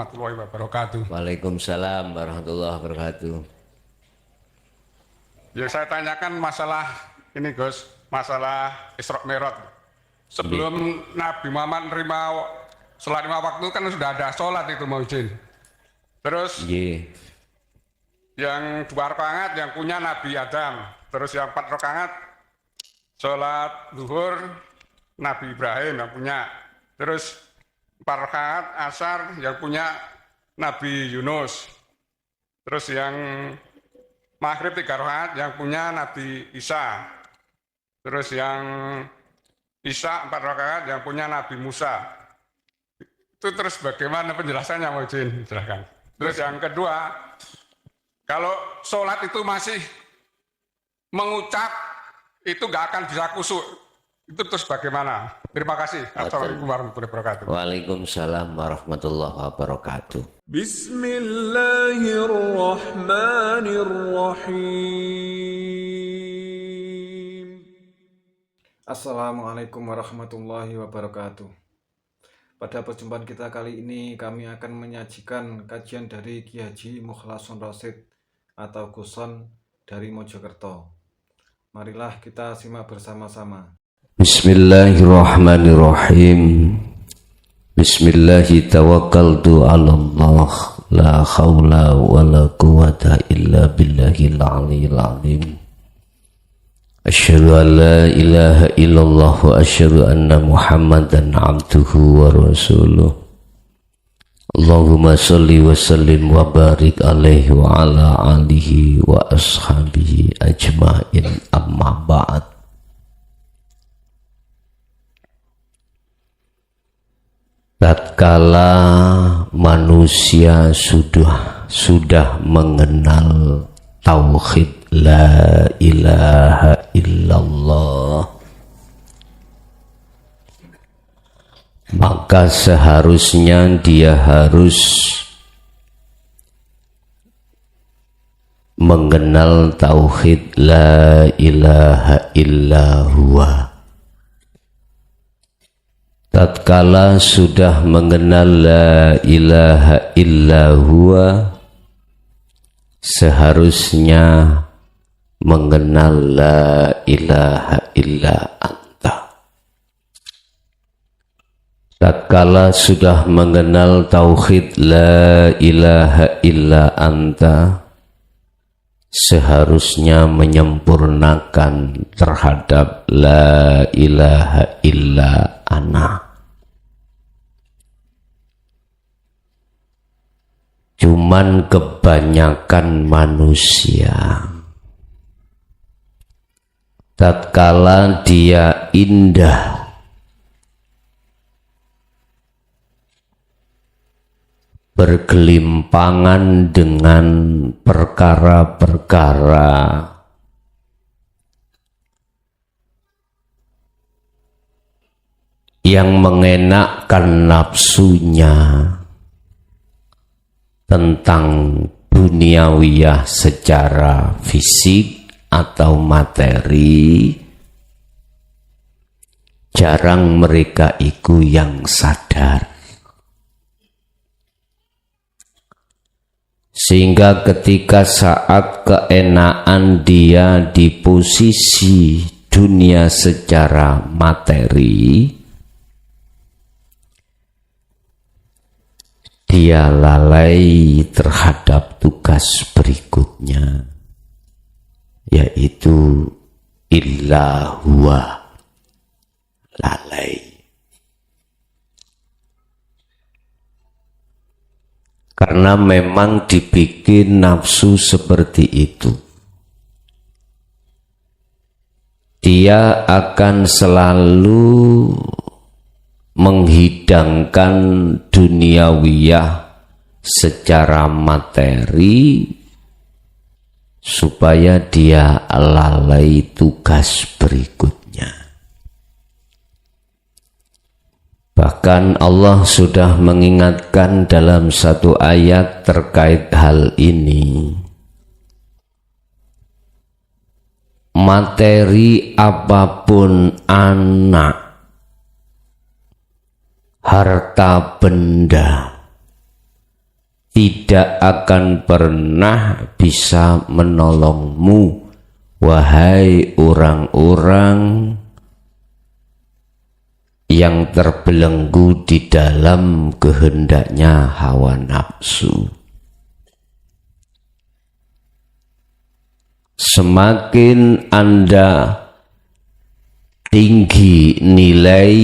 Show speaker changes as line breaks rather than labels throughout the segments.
warahmatullahi wabarakatuh.
Waalaikumsalam warahmatullahi wabarakatuh.
Ya, saya tanyakan masalah ini Gus, masalah Isra Mi'raj. Sebelum Nabi Muhammad menerima sholat 5 waktu kan sudah ada sholat itu mau izin. Terus yang 2 rakaat yang punya Nabi Adam, terus yang 4 rakaat sholat zuhur Nabi Ibrahim yang punya, terus 4 rakaat asar yang punya Nabi Yunus, terus yang maghrib 3 rakaat yang punya Nabi Isa, terus yang Isya 4 rakaat yang punya Nabi Musa. Itu terus bagaimana penjelasannya mau izin silakan. Terus yang kedua, kalau sholat itu masih mengucap itu nggak akan bisa khusyuk, itu terus bagaimana? Terima kasih. Assalamualaikum warahmatullahi wabarakatuh.
Waalaikumsalam warahmatullahi wabarakatuh.
Bismillahirrahmanirrahim. Assalamualaikum warahmatullahi wabarakatuh. Pada perjumpaan kita kali ini kami akan menyajikan kajian dari Ki Haji Mukhlason Rosyid atau Guson dari Mojokerto. Marilah kita simak bersama-sama.
Bismillahirrahmanirrahim. Bismillahi tawakkaltu ala Allah, la khawla wa la quwata illa billahil aliyyil azim. Asyhadu an la ilaha illallah wa asyhadu anna Muhammadan abduhu wa rasuluh. Allahumma shalli wa sallim wa barik alaihi wa ala alihi wa ashabihi ajma'in, amma ba'd. Tatkala manusia sudah mengenal tauhid la ilaha illallah, maka seharusnya dia harus mengenal tauhid la ilaha illallah. Tatkala sudah mengenal la ilaha illallah, seharusnya mengenal la ilaha illa anta. Tatkala sudah mengenal tauhid la ilaha illa anta, seharusnya menyempurnakan terhadap la ilaha illa ana. Cuman kebanyakan manusia tatkala dia indah bergelimpangan dengan perkara-perkara yang mengenakkan nafsunya tentang duniawiyah secara fisik atau materi, jarang mereka itu yang sadar. Sehingga ketika saat keenaan dia di posisi dunia secara materi, dia lalai terhadap tugas berikutnya, yaitu illa huwa, lalai. Karena memang dibikin nafsu seperti itu. Dia akan selalu menghidangkan duniawiyah secara materi supaya dia lalai tugas berikutnya. Bahkan Allah sudah mengingatkan dalam satu ayat terkait hal ini. Materi apapun, anak, harta benda, tidak akan pernah bisa menolongmu, wahai orang-orang yang terbelenggu di dalam kehendaknya hawa nafsu. Semakin Anda tinggi nilai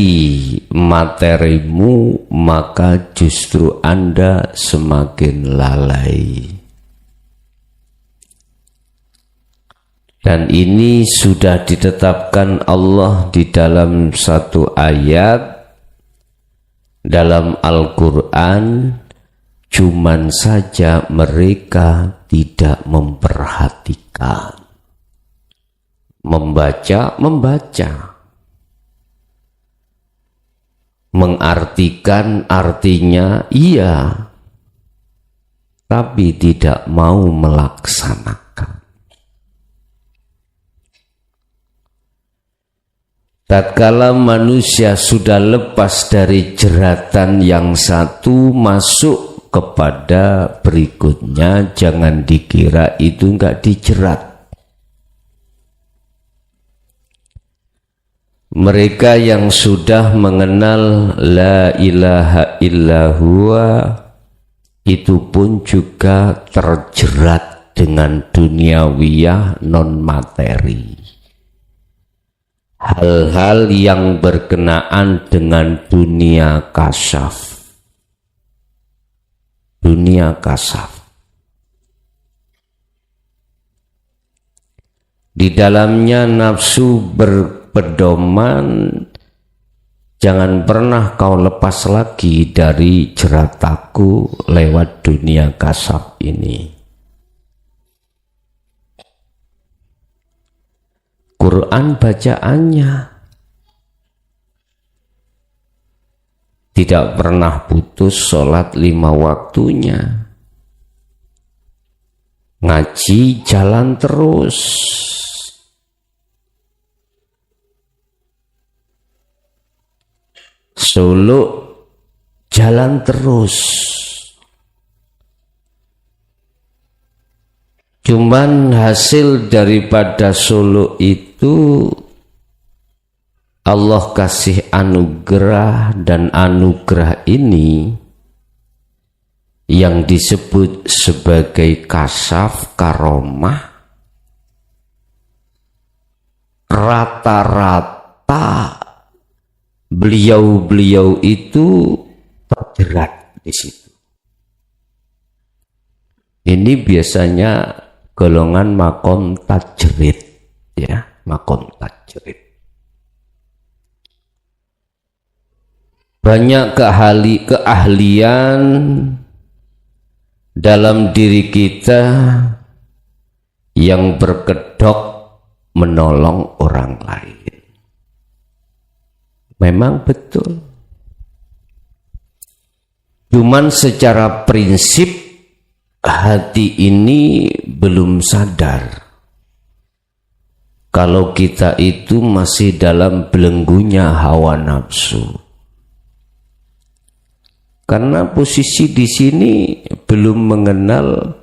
materimu, maka justru Anda semakin lalai. Dan ini sudah ditetapkan Allah di dalam satu ayat dalam Al-Quran, cuman saja mereka tidak memperhatikan. Membaca, mengartikan artinya iya, tapi tidak mau melaksanakan. Tatkala manusia sudah lepas dari jeratan yang satu, masuk kepada berikutnya, jangan dikira itu enggak dijerat. Mereka yang sudah mengenal la ilaha illallah itu pun juga terjerat dengan duniawiyah non materi. Hal-hal yang berkenaan dengan dunia kasaf. Dunia kasaf. Di dalamnya nafsu berpedoman, jangan pernah kau lepas lagi dari jerataku lewat dunia kasaf ini. Quran bacaannya tidak pernah putus, sholat 5 waktunya, ngaji jalan terus. Solo jalan terus. Cuman hasil daripada solo itu Allah kasih anugerah, dan anugerah ini yang disebut sebagai kasaf karomah, rata-rata beliau-beliau itu terjerat di situ. Ini biasanya golongan makom tajrid, ya, makom tajrid. Banyak keahlian dalam diri kita yang berkedok menolong orang lain. Memang betul. Cuman secara prinsip hati ini belum sadar kalau kita itu masih dalam belenggunya hawa nafsu. Karena posisi di sini belum mengenal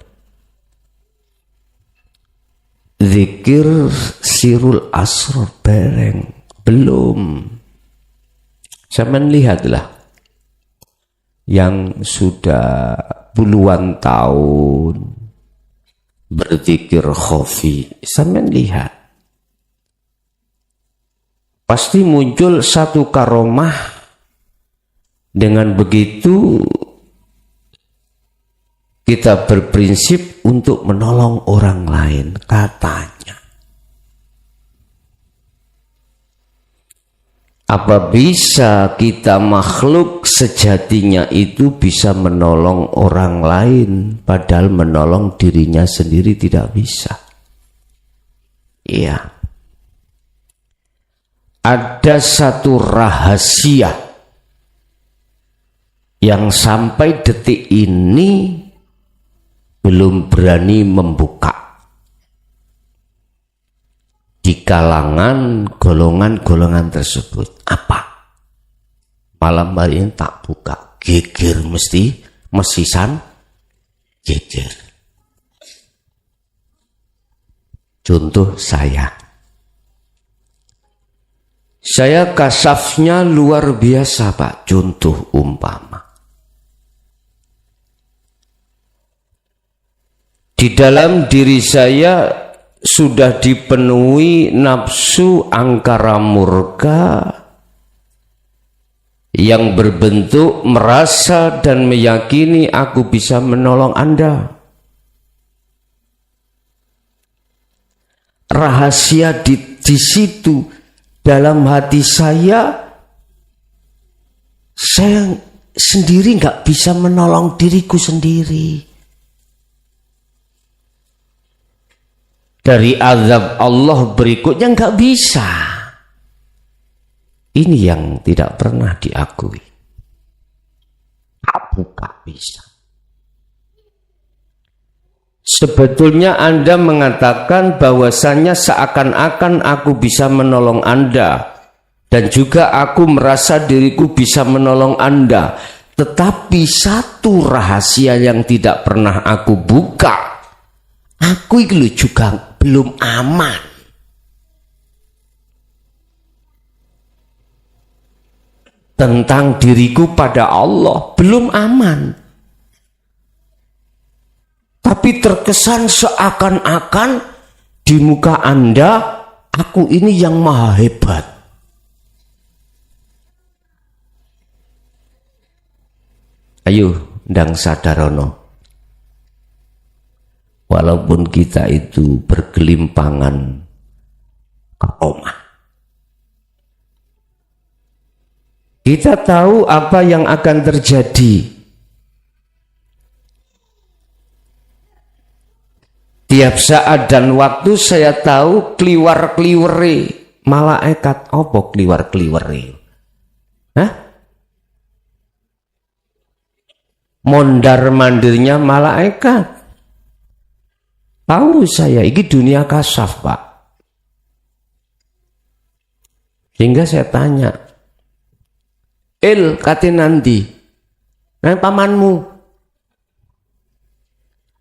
zikir sirul asrar bereng, belum. Sampeyan lihatlah yang sudah puluhan tahun berzikir khafi, sampeyan lihat pasti muncul satu karomah. Dengan begitu kita berprinsip untuk menolong orang lain, katanya. Apa bisa kita makhluk sejatinya itu bisa menolong orang lain, padahal menolong dirinya sendiri tidak bisa? Iya. Ada satu rahasia yang sampai detik ini belum berani membuka di kalangan golongan-golongan tersebut. Apa? Malam hari ini tak buka, geger mesti mesisan jejer. Contoh saya kasafnya luar biasa Pak. Contoh umpama, di dalam diri saya sudah dipenuhi nafsu angkara murka yang berbentuk merasa dan meyakini aku bisa menolong Anda. Rahasia di situ dalam hati saya sendiri nggak bisa menolong diriku sendiri. Dari azab Allah berikutnya nggak bisa. Ini yang tidak pernah diakui. Aku nggak bisa. Sebetulnya Anda mengatakan bahwasannya seakan-akan aku bisa menolong Anda. Dan juga aku merasa diriku bisa menolong Anda. Tetapi satu rahasia yang tidak pernah aku buka. Aku itu juga belum aman. Tentang diriku pada Allah belum aman. Tapi terkesan seakan-akan di muka Anda aku ini yang maha hebat. Ayo ndang sadarono. Walaupun kita itu bergelimpangan karomah, kita tahu apa yang akan terjadi. Tiap saat dan waktu saya tahu kliwar-kliwere malaikat. Apa kliwar-kliwere? Hah? Mondar-mandirnya malaikat. Tahu saya, ini dunia kasaf Pak. Sehingga saya tanya, kate nanti, nang pamanmu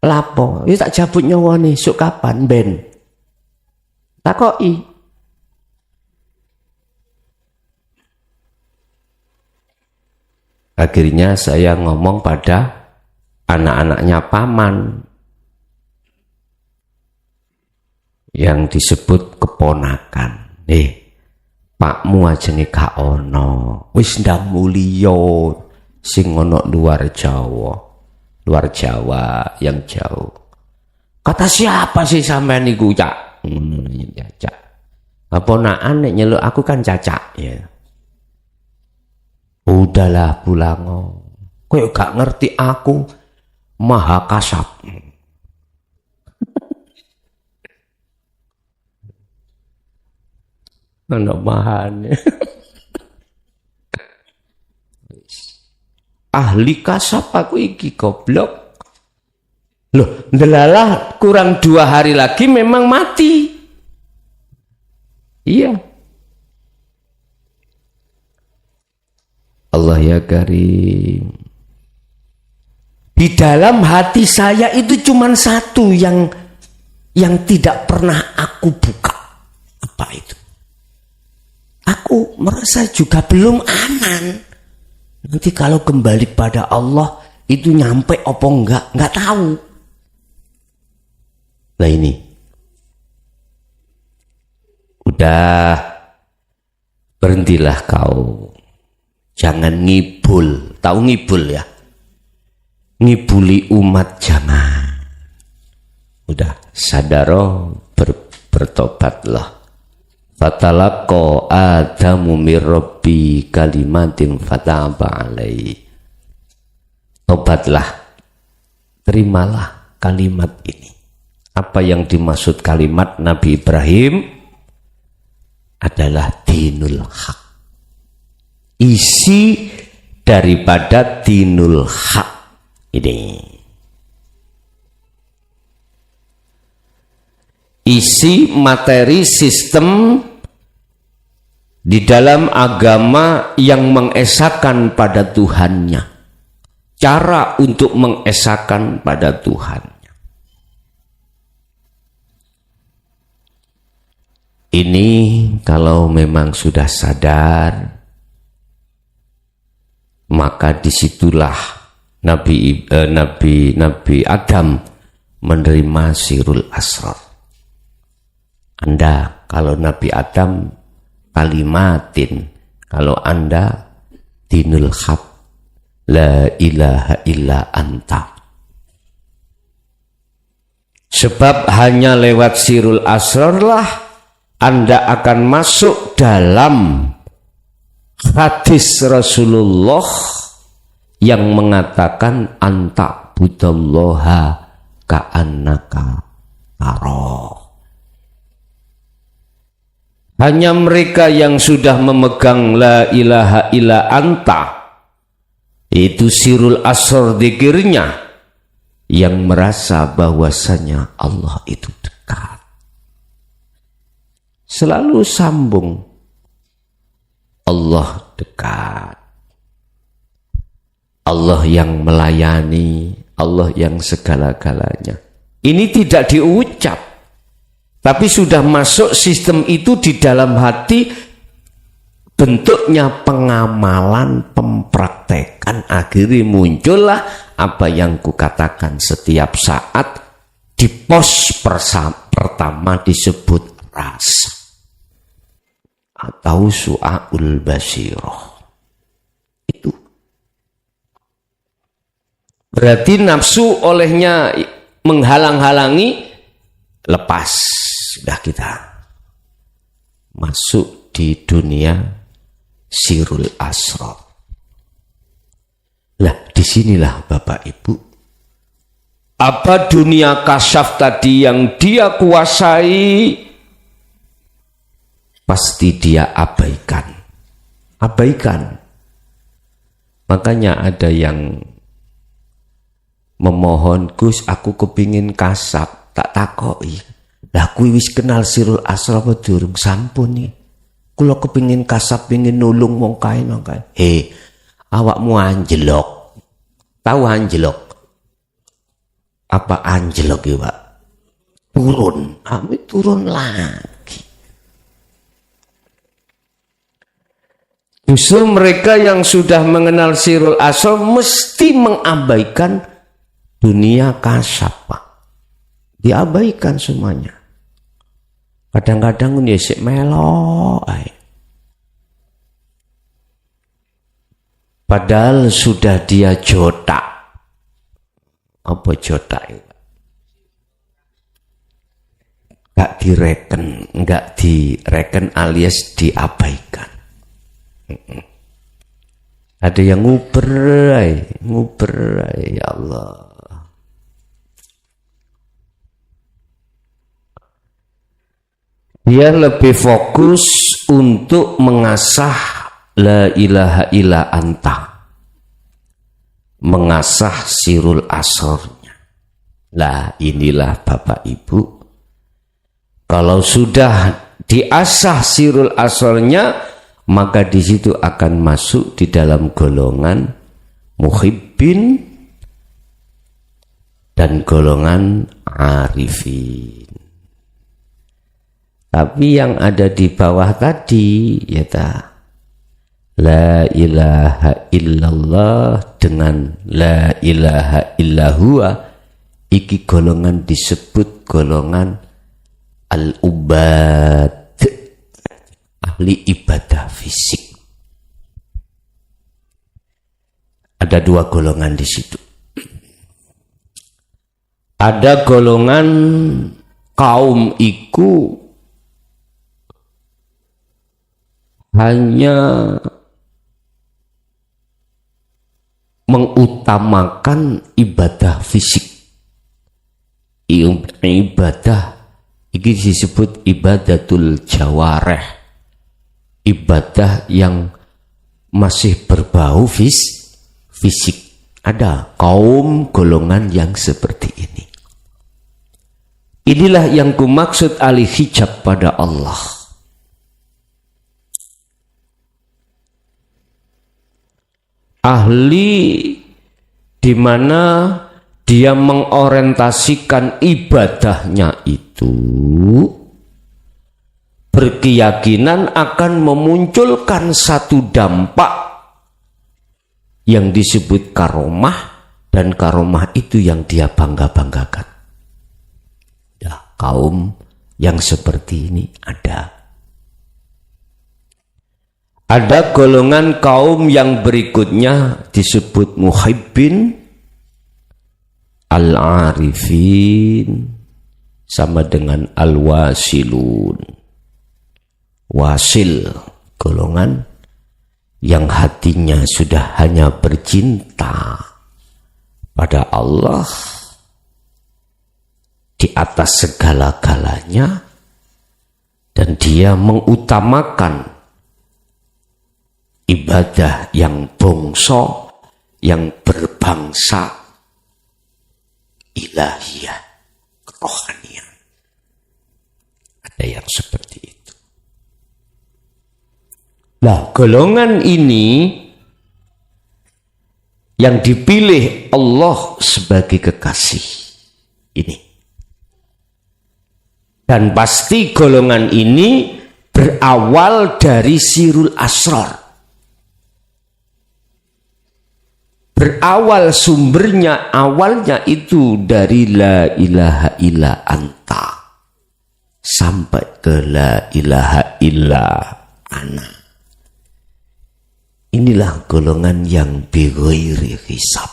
lapo, ini tak jabut nyawa nih, sok kapan ben? Takoki. Akhirnya saya ngomong pada anak-anaknya paman yang disebut keponakan. Pakmu ajenge gak ono, wis ndang mulya sing ono luar Jawa yang jauh. Kata siapa sih sampean niku, Cak? Ya, Cak. Ponakan nek nyeluk aku kan Cacak ya. Udahlah Bulango. Kowe gak ngerti aku maha kasap. Ana mahane. Ahli kasap aku iki goblok. Loh, ndelalah kurang 2 hari lagi memang mati. Iya. Allah ya Karim. Di dalam hati saya itu cuma satu yang tidak pernah aku buka. Apa itu? Aku merasa juga belum aman. Nanti kalau kembali pada Allah itu nyampe apa enggak tahu. Nah ini. Udah, berhentilah kau. Jangan ngibul. Tahu ngibul ya? Ngibuli umat jangan. Udah, sadaro bertobatlah. Fatalaqqa Adamu mir Rabbi kalimatin fataba alaihi. Tobatlah, terimalah kalimat ini. Apa yang dimaksud kalimat Nabi Ibrahim adalah dinul haq. Isi daripada dinul haq ini. Isi materi sistem di dalam agama yang mengesahkan pada Tuhannya. cara untuk mengesahkan pada Tuhan. Ini kalau memang sudah sadar, maka disitulah Nabi Adam menerima sirul asrar. Anda kalau Nabi Adam kalimatin, kalau Anda dinul haq, la ilaha illa anta. Sebab hanya lewat sirul asrar lah Anda akan masuk dalam hadis Rasulullah yang mengatakan anta budallaha ka'annaka tarahu. Hanya mereka yang sudah memegang la ilaha illa anta, itu sirul asrar dzikirnya, yang merasa bahwasanya Allah itu dekat. Selalu sambung, Allah dekat, Allah yang melayani, Allah yang segala-galanya. Ini tidak diucap, tapi sudah masuk sistem itu di dalam hati, bentuknya pengamalan, pempraktekan. Akhirnya muncullah apa yang kukatakan setiap saat di pos pertama disebut rasa atau su'aul basirah. Itu berarti nafsu olehnya menghalang-halangi, lepas. Sudah kita masuk di dunia sirul asrar. Lah disinilah Bapak Ibu, apa dunia kasyaf tadi yang dia kuasai, pasti dia abaikan. Makanya ada yang memohon, Gus aku kepingin kasab, tak takoi. Lah kuwi wis kenal sirul asrar apa durung? Sampun nih. Kula kepingin kasab, pingin nulung wong kae nang kae. Awakmu anjlok. Tahu anjlok? Apa anjlok ya, Pak? Turun. Kami turun lagi. Justru mereka yang sudah mengenal sirul asrar mesti mengabaikan dunia kasab, Pak. Diabaikan semuanya. Kadang-kadang ini sik melo ae. Padahal sudah dia jotak. Apa jotak itu? Enggak direken alias diabaikan. Ada yang nguber ya Allah. Dia lebih fokus untuk mengasah la ilaha illa anta, mengasah sirul asrarnya. Lah inilah Bapak Ibu, kalau sudah diasah sirul asrarnya, maka di situ akan masuk di dalam golongan muhibbin dan golongan arifin. Tapi yang ada di bawah tadi, ya la ilaha illallah dengan la ilaha illahuwa, iki golongan disebut golongan al-ubad, ahli ibadah fisik. Ada dua golongan di situ. Ada golongan kaum iku hanya mengutamakan ibadah fisik. Ibadah ini disebut ibadatul jawareh, ibadah yang masih berbau fisik. Ada kaum golongan yang seperti ini. Inilah yang kumaksud ahli hijab pada Allah. Ahli di mana dia mengorientasikan ibadahnya itu berkeyakinan akan memunculkan satu dampak yang disebut karomah, dan karomah itu yang dia bangga-banggakan. Ya, kaum yang seperti ini ada. Ada golongan kaum yang berikutnya disebut muhibbin, al-arifin, sama dengan al-wasilun. Wasil, golongan yang hatinya sudah hanya bercinta pada Allah di atas segala-galanya, dan dia mengutamakan ibadah yang bongso, yang berbangsa ilahiyah, kerohanian. Ada yang seperti itu. Nah, golongan ini yang dipilih Allah sebagai kekasih ini. Dan pasti golongan ini berawal dari sirul asrar. Berawal sumbernya, awalnya itu dari la ilaha illa anta sampai ke la ilaha illa ana. Inilah golongan yang bighairi hisab.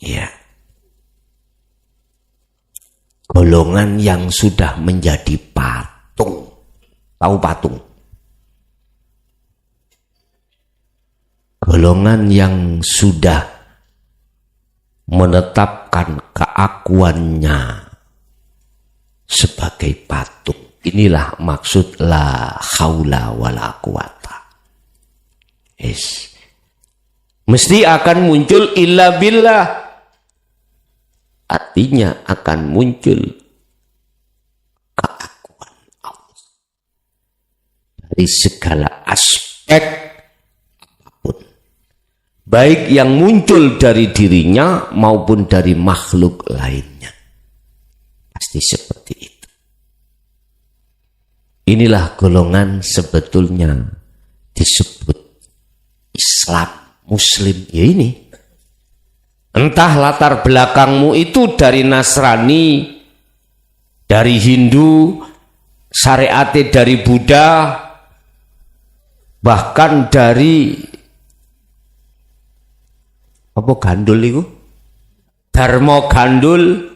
Ya. Golongan yang sudah menjadi patung. Tahu patung? Golongan yang sudah menetapkan keakuannya sebagai patung. Inilah maksud la haula wala quwata. Yes. Mesti akan muncul illa billah. Artinya akan muncul keakuan Allah dari segala aspek apapun, baik yang muncul dari dirinya maupun dari makhluk lainnya. Pasti seperti itu. Inilah golongan sebetulnya disebut Islam, Muslim, ya ini. Entah latar belakangmu itu dari Nasrani, dari Hindu, syariatnya dari Buddha, bahkan dari apa gandul itu? Dharma gandul,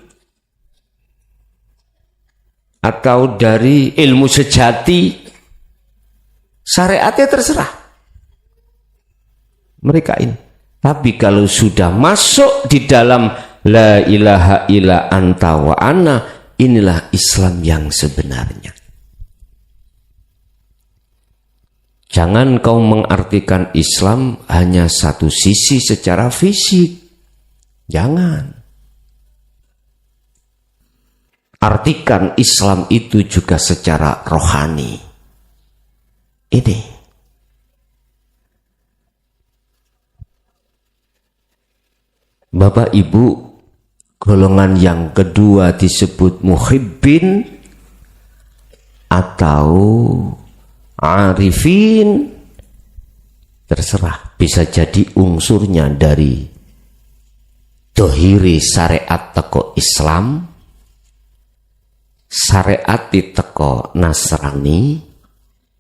atau dari ilmu sejati, syariatnya terserah mereka ini. Tapi kalau sudah masuk di dalam la ilaha illa anta wa ana, inilah Islam yang sebenarnya. Jangan kau mengartikan Islam hanya satu sisi secara fisik. Jangan. Artikan Islam itu juga secara rohani. Ini. Bapak Ibu, golongan yang kedua disebut muhibbin atau arifin. Terserah, bisa jadi unsurnya dari dohiri syariat teko Islam, syariat teko Nasrani,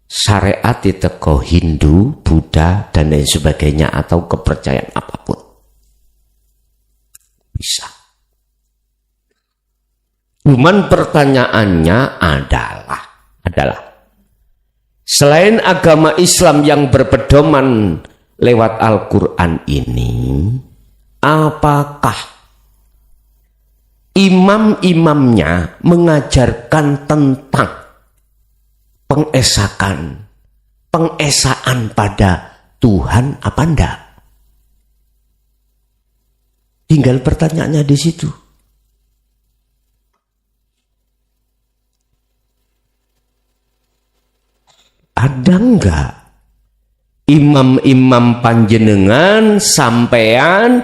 syariat teko Hindu, Buddha, dan lain sebagainya, atau kepercayaan apapun. Bisa. Cuman pertanyaannya adalah selain agama Islam yang berpedoman lewat Al-Quran ini, apakah imam-imamnya mengajarkan tentang pengesaan pada Tuhan apa enggak? Tinggal pertanyaannya di situ. Ada enggak imam-imam panjenengan sampean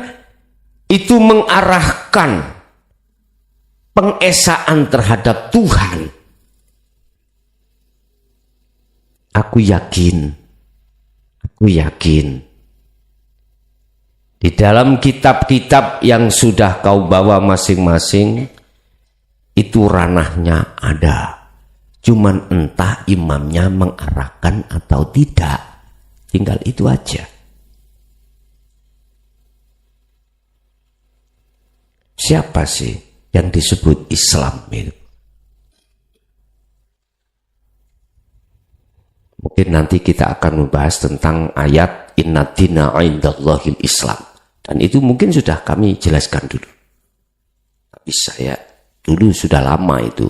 itu mengarahkan pengesaan terhadap Tuhan. Aku yakin di dalam kitab-kitab yang sudah kau bawa masing-masing itu ranahnya ada. Cuman entah imamnya mengarahkan atau tidak. Tinggal itu aja. Siapa sih yang disebut Islam itu? Mungkin nanti kita akan membahas tentang ayat Inna dina 'indallahil Islam. Dan itu mungkin sudah kami jelaskan dulu. Tapi saya dulu sudah lama itu.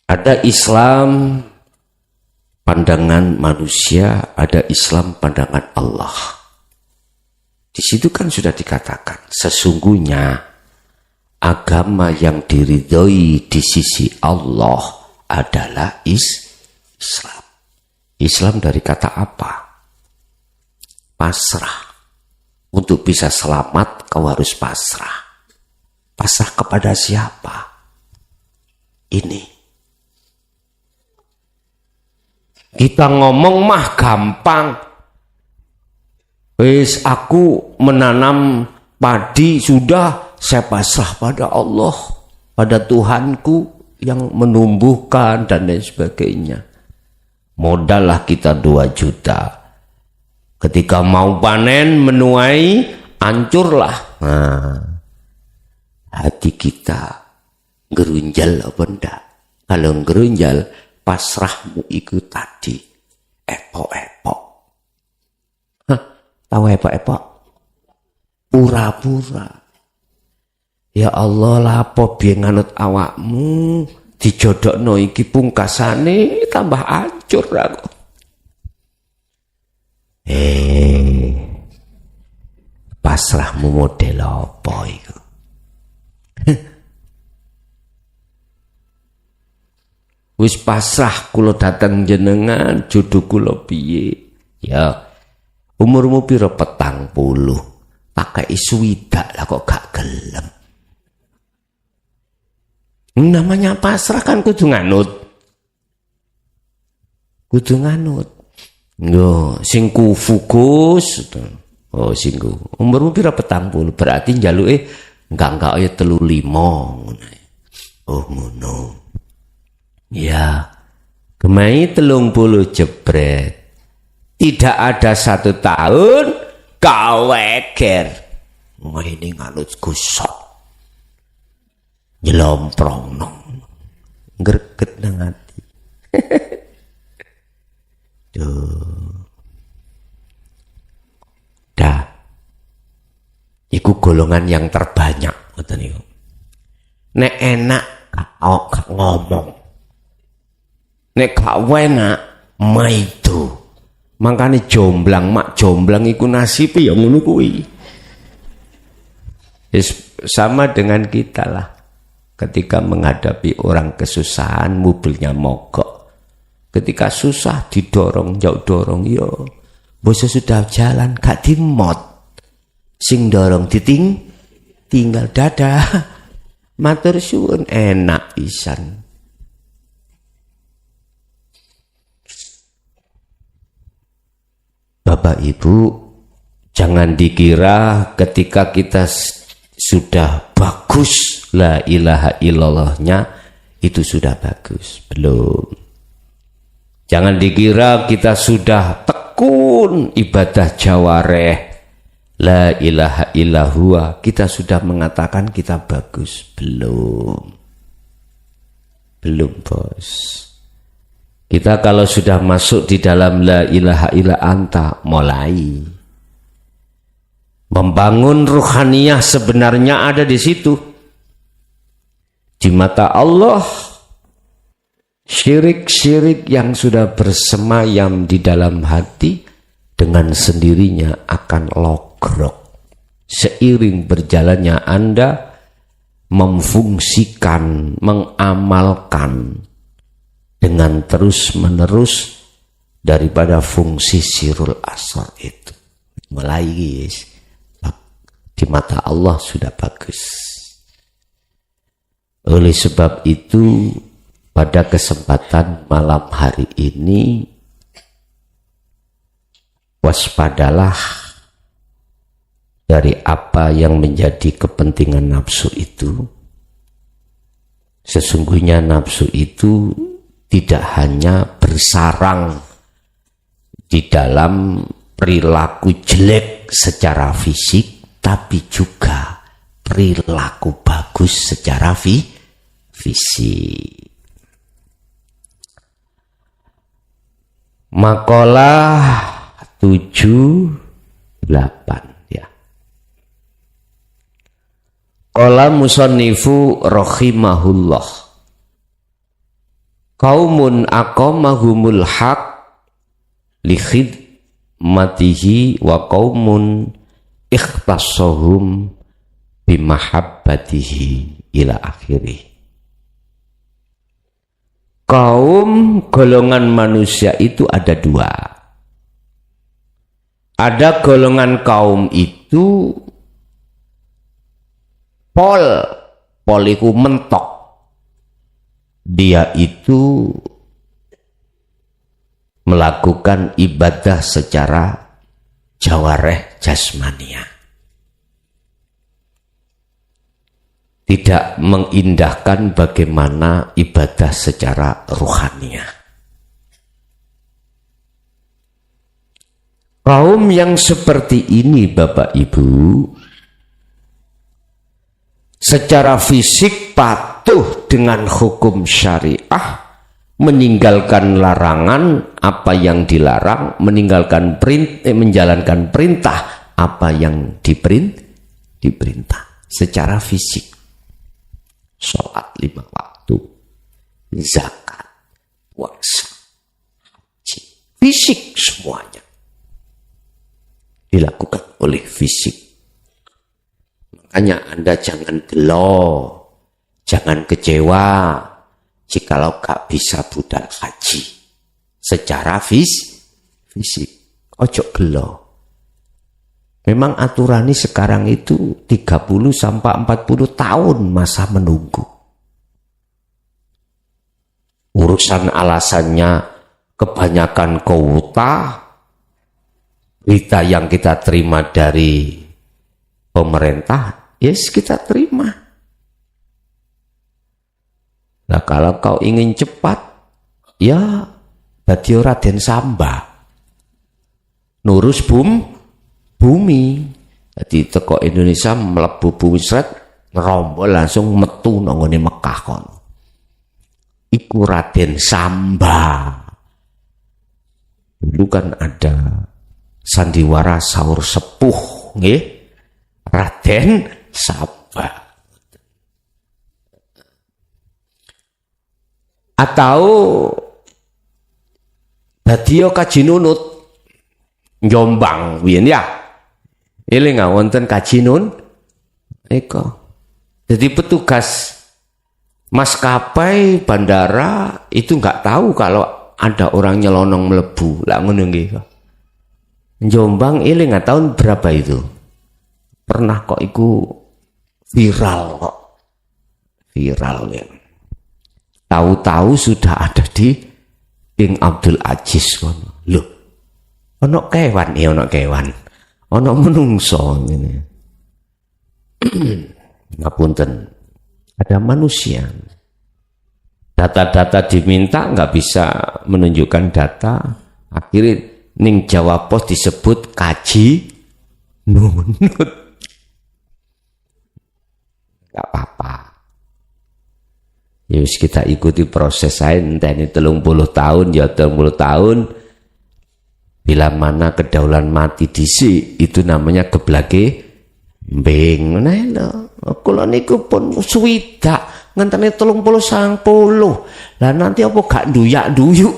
Ada Islam pandangan manusia, ada Islam pandangan Allah. Di situ kan sudah dikatakan, sesungguhnya agama yang diridhoi di sisi Allah adalah Islam. Islam dari kata apa? Pasrah. Untuk bisa selamat kau harus pasrah. Pasrah kepada siapa? Ini. Kita ngomong mah gampang. Wis aku menanam padi sudah, saya pasrah pada Allah, pada Tuhanku yang menumbuhkan dan lain sebagainya. Modallah kita 2 juta. Ketika mau panen menuai, hancurlah. Nah, hati kita gerunjal apa enggak? Kalau gerunjal, pasrahmu itu tadi epok-epok. Tahu epok-epok? Pura-pura. Ya Allah lapo biyen nganut awakmu dijodokno iki pungkasane tambah hancur aku. Pasrahmu model apa iku? Wis pasrah kula dateng jenengan, jodoh kula piye? Ya umurmu piro? 40. Pakai swidak lah kok gak gelem. Namanya pasrah kan kudu nganut. Yo, sing kufukus. Oh, sing ku. Umurmu piro? 40. Berarti njaluke enggak ya 35 ngono. Oh, ngono. Ya. Gemai 30 jebret. Tidak ada 1 tahun kau weker. Ini nganut gusok. Jelomprong nong. Greget nang ati. Duh. Dah. Iku golongan yang terbanyak ngoten niku. Nek enak gak ngomong. Nek gak enak maido. Makanya jomblang, mak jomblang iku nasib ya ngono kuwi. Sama dengan kita lah. Ketika menghadapi orang kesusahan, mobilnya mogok. Ketika susah didorong, jauh dorong, yo. Bosnya sudah jalan, gak dimot. Sing dorong tinggal dadah. Matur suwun enak pisan. Bapak Ibu, jangan dikira ketika kita sudah bagus la ilaha illallahnya itu sudah bagus. Belum. Jangan dikira kita sudah tekun ibadah jawareh la ilaha illahua kita sudah mengatakan kita bagus. Belum. Belum, bos. Kita kalau sudah masuk di dalam la ilaha illa anta, mulai membangun ruhaniyah sebenarnya ada di situ. Di mata Allah, syirik-syirik yang sudah bersemayam di dalam hati dengan sendirinya akan logrok. Seiring berjalannya Anda memfungsikan, mengamalkan dengan terus-menerus daripada fungsi sirrul asrar itu. Mulai guys, di mata Allah sudah bagus. Oleh sebab itu, pada kesempatan malam hari ini, waspadalah dari apa yang menjadi kepentingan nafsu itu. Sesungguhnya nafsu itu tidak hanya bersarang di dalam perilaku jelek secara fisik, tapi juga perilaku bagus secara fisik. Makalah 78 ya. Qala musannifu rahimahullah. Qaumun aqamahumul haq li khidmatihi wa qaumun ikhtassahum bimahabbatihi ila akhirih. Kaum golongan manusia itu ada dua. Ada golongan kaum itu pol itu mentok. Dia itu melakukan ibadah secara jawareh jasmania. Tidak mengindahkan bagaimana ibadah secara ruhania. Kaum yang seperti ini Bapak Ibu, secara fisik patuh dengan hukum syariah, meninggalkan larangan apa yang dilarang, menjalankan perintah apa yang diperintah secara fisik. Sholat 5 waktu, zakat, puasa, haji, fisik semuanya dilakukan oleh fisik. Makanya Anda jangan gelo, jangan kecewa jikalau gak bisa budal haji secara fisik. Ojo gelo. Memang aturan ini sekarang itu 30 sampai 40 tahun masa menunggu. Urusan alasannya kebanyakan kuota, berita yang kita terima dari pemerintah, yes kita terima. Nah kalau kau ingin cepat, ya Badio Raden Samba, nurus bumi. Jadi teko Indonesia melebu bumi seret, ngerombol langsung metu nongone Mekah kon. Iku Raden Samba. Dulu kan ada sandiwara sahur sepuh, nggih? Raden Samba. Atau Badio Kaji Nunut Jombang biyen ya. Eling wonten kaji nun eko. Jadi petugas maskapai bandara itu nggak tahu kalau ada orang nyelonong melebu. Lah ngono nggih. Jombang eling tahun berapa itu? Pernah kok iku viral kok. Viral ya. Tahu-tahu sudah ada di King Abdul Aziz kono. Loh. Ono kewan ya, ono kewan. Ono menungso ini. Ngapunten. Ada manusia. Data-data diminta nggak bisa menunjukkan data. Akhirnya ning Jawa Pos disebut Kaji Nunut. Nggak apa-apa. Ya kita ikuti proses saya. Entah ini 30 tahun ya 30 tahun. Bila mana kedaulatan mati dhisik itu namanya geblage mbeng. Nah lho, kula niku pun swidak ngenteni 30-90. Lah nanti apa gak nduyak-nduyuk.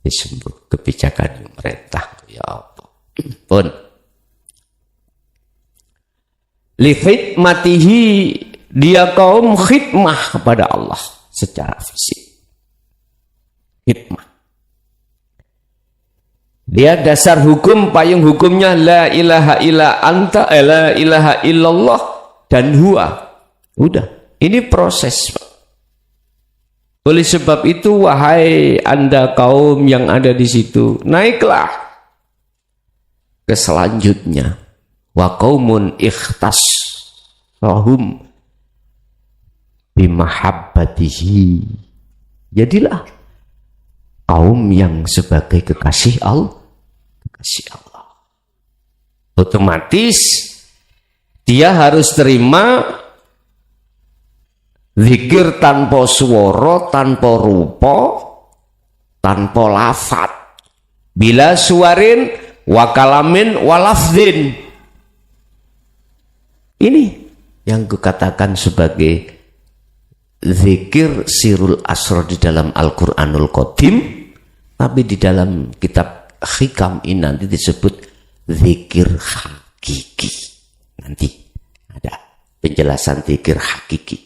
Wis sembuh kebijakan pemerintah ya apa. Pun li khidmatihi, dia kaum khidmah kepada Allah secara fisik. Khidmah. Dia dasar hukum, payung hukumnya la ilaha illa anta, la ilaha illallah dan huwa. Udah, ini proses. Oleh sebab itu, wahai Anda kaum yang ada di situ, naiklah ke selanjutnya. Wa qaumun ikhtasahum bimahabbatihi. Jadilah kaum yang sebagai kekasih Allah. Otomatis dia harus terima zikir tanpa suara, tanpa rupa, tanpa lafad, bila suarin wa kalamin wa lafdin. Ini yang kukatakan sebagai zikir sirul asrar di dalam Al-Quranul Qadim, tapi di dalam kitab Hikam ini nanti disebut zikir hakiki. Nanti ada penjelasan zikir hakiki,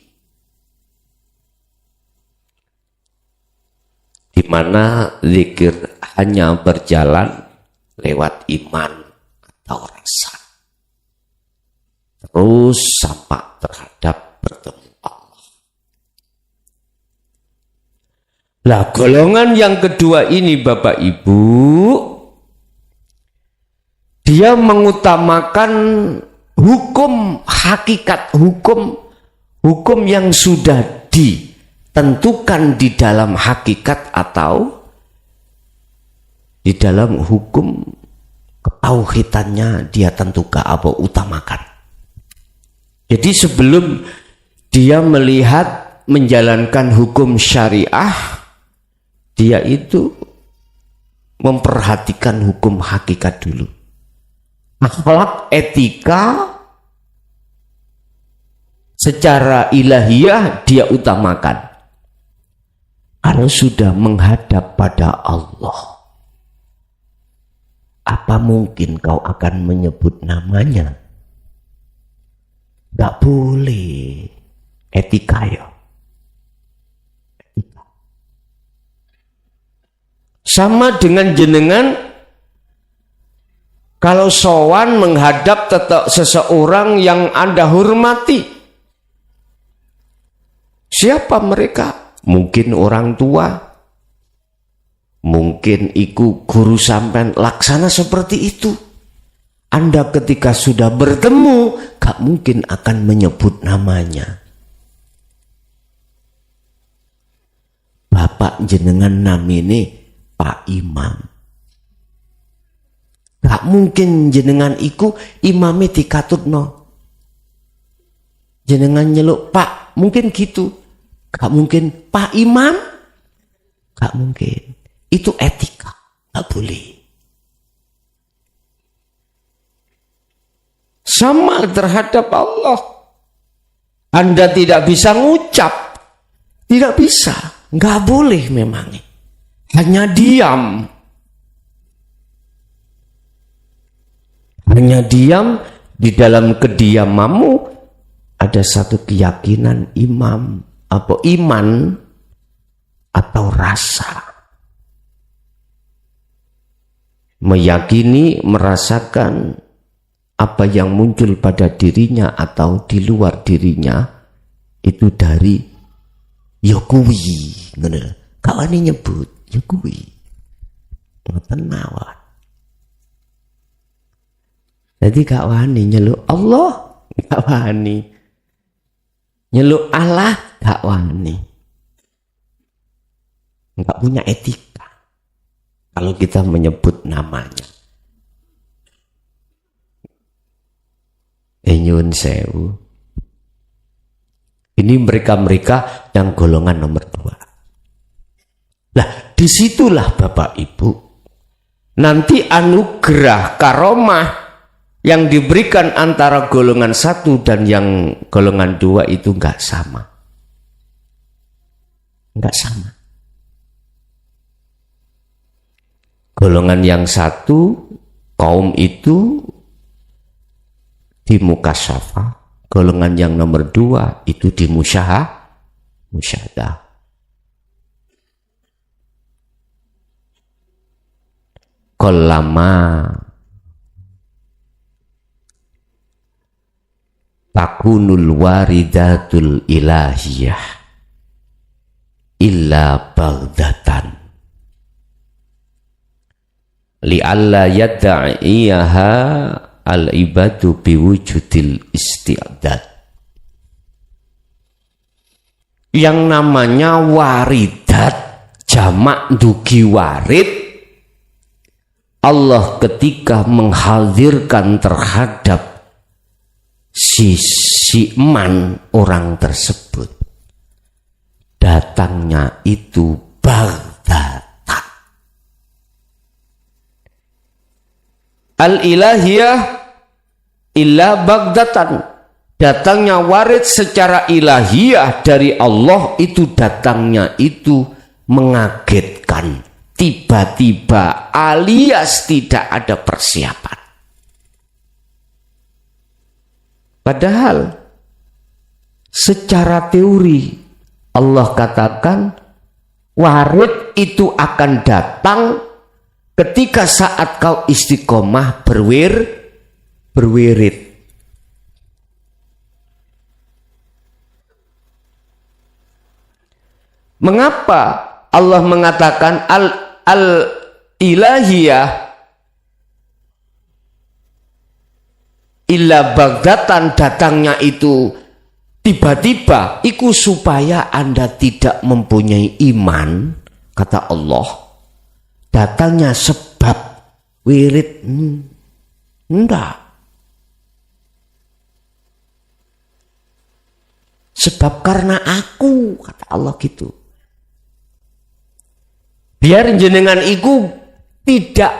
di mana zikir hanya berjalan lewat iman atau rasa, terus sampai terhadap bertemu Allah. Lah golongan yang kedua ini Bapak Ibu, dia mengutamakan hukum hakikat, hukum yang sudah ditentukan di dalam hakikat atau di dalam hukum ketauhidannya dia tentukan apa utamakan. Jadi sebelum dia melihat menjalankan hukum syariah, dia itu memperhatikan hukum hakikat dulu. Akhlak, etika secara ilahiyah dia utamakan. Kalau sudah menghadap pada Allah, apa mungkin kau akan menyebut namanya? Gak boleh. Etika ya. Etika. Sama dengan jenengan, kalau sowan menghadap seseorang yang Anda hormati. Siapa mereka? Mungkin orang tua. Mungkin iku guru sampean, laksana seperti itu. Anda ketika sudah bertemu, gak mungkin akan menyebut namanya. Bapak jenengan namine Pak Imam. Gak mungkin jenengan iku imame dikatutno. Jenengan nyeluk Pak, mungkin gitu. Gak mungkin Pak Imam. Gak mungkin. Itu etika, gak boleh. Sama terhadap Allah. Anda tidak bisa ngucap. Tidak bisa. Gak boleh memang. Hanya diam. Hanya diam. Di dalam kediamanmu ada satu keyakinan iman atau rasa. Meyakini, merasakan apa yang muncul pada dirinya atau di luar dirinya itu dari Yokui. Kawan ini nyebut Yokui. Ngoten mawon. Jadi gak wani nyeluk Allah, gak wani nyeluk Allah, gak wani. Gak punya etika kalau kita menyebut namanya. Nyun sewu. Ini mereka-mereka yang golongan nomor 2. Lah, disitulah Bapak Ibu, nanti anugerah karomah yang diberikan antara golongan 1 dan yang golongan 2 itu enggak sama. Enggak sama. Golongan yang 1, kaum itu di mukasyafa. Golongan yang nomor 2 itu di musyahadah. Qallama takunul waridatul ilahiyah illa baghdatan li'alla yadda'iyaha al-ibadu biwujudil isti'dad. Yang namanya waridat jamak dugi warid, Allah ketika menghadirkan terhadap si iman orang tersebut, datangnya itu baghdatan. Al-ilahiyah illa baghdatan. Datangnya warid secara ilahiyah dari Allah itu datangnya itu mengagetkan, tiba-tiba alias tidak ada persiapan. Padahal secara teori Allah katakan warid itu akan datang ketika saat kau istiqomah berwirid. Mengapa Allah mengatakan al-ilahiyah illa baghdatan, datangnya itu tiba-tiba, iku supaya Anda tidak mempunyai iman, kata Allah. Datangnya sebab wirid, enggak. Sebab karena aku, kata Allah gitu. Biar jenengan iku tidak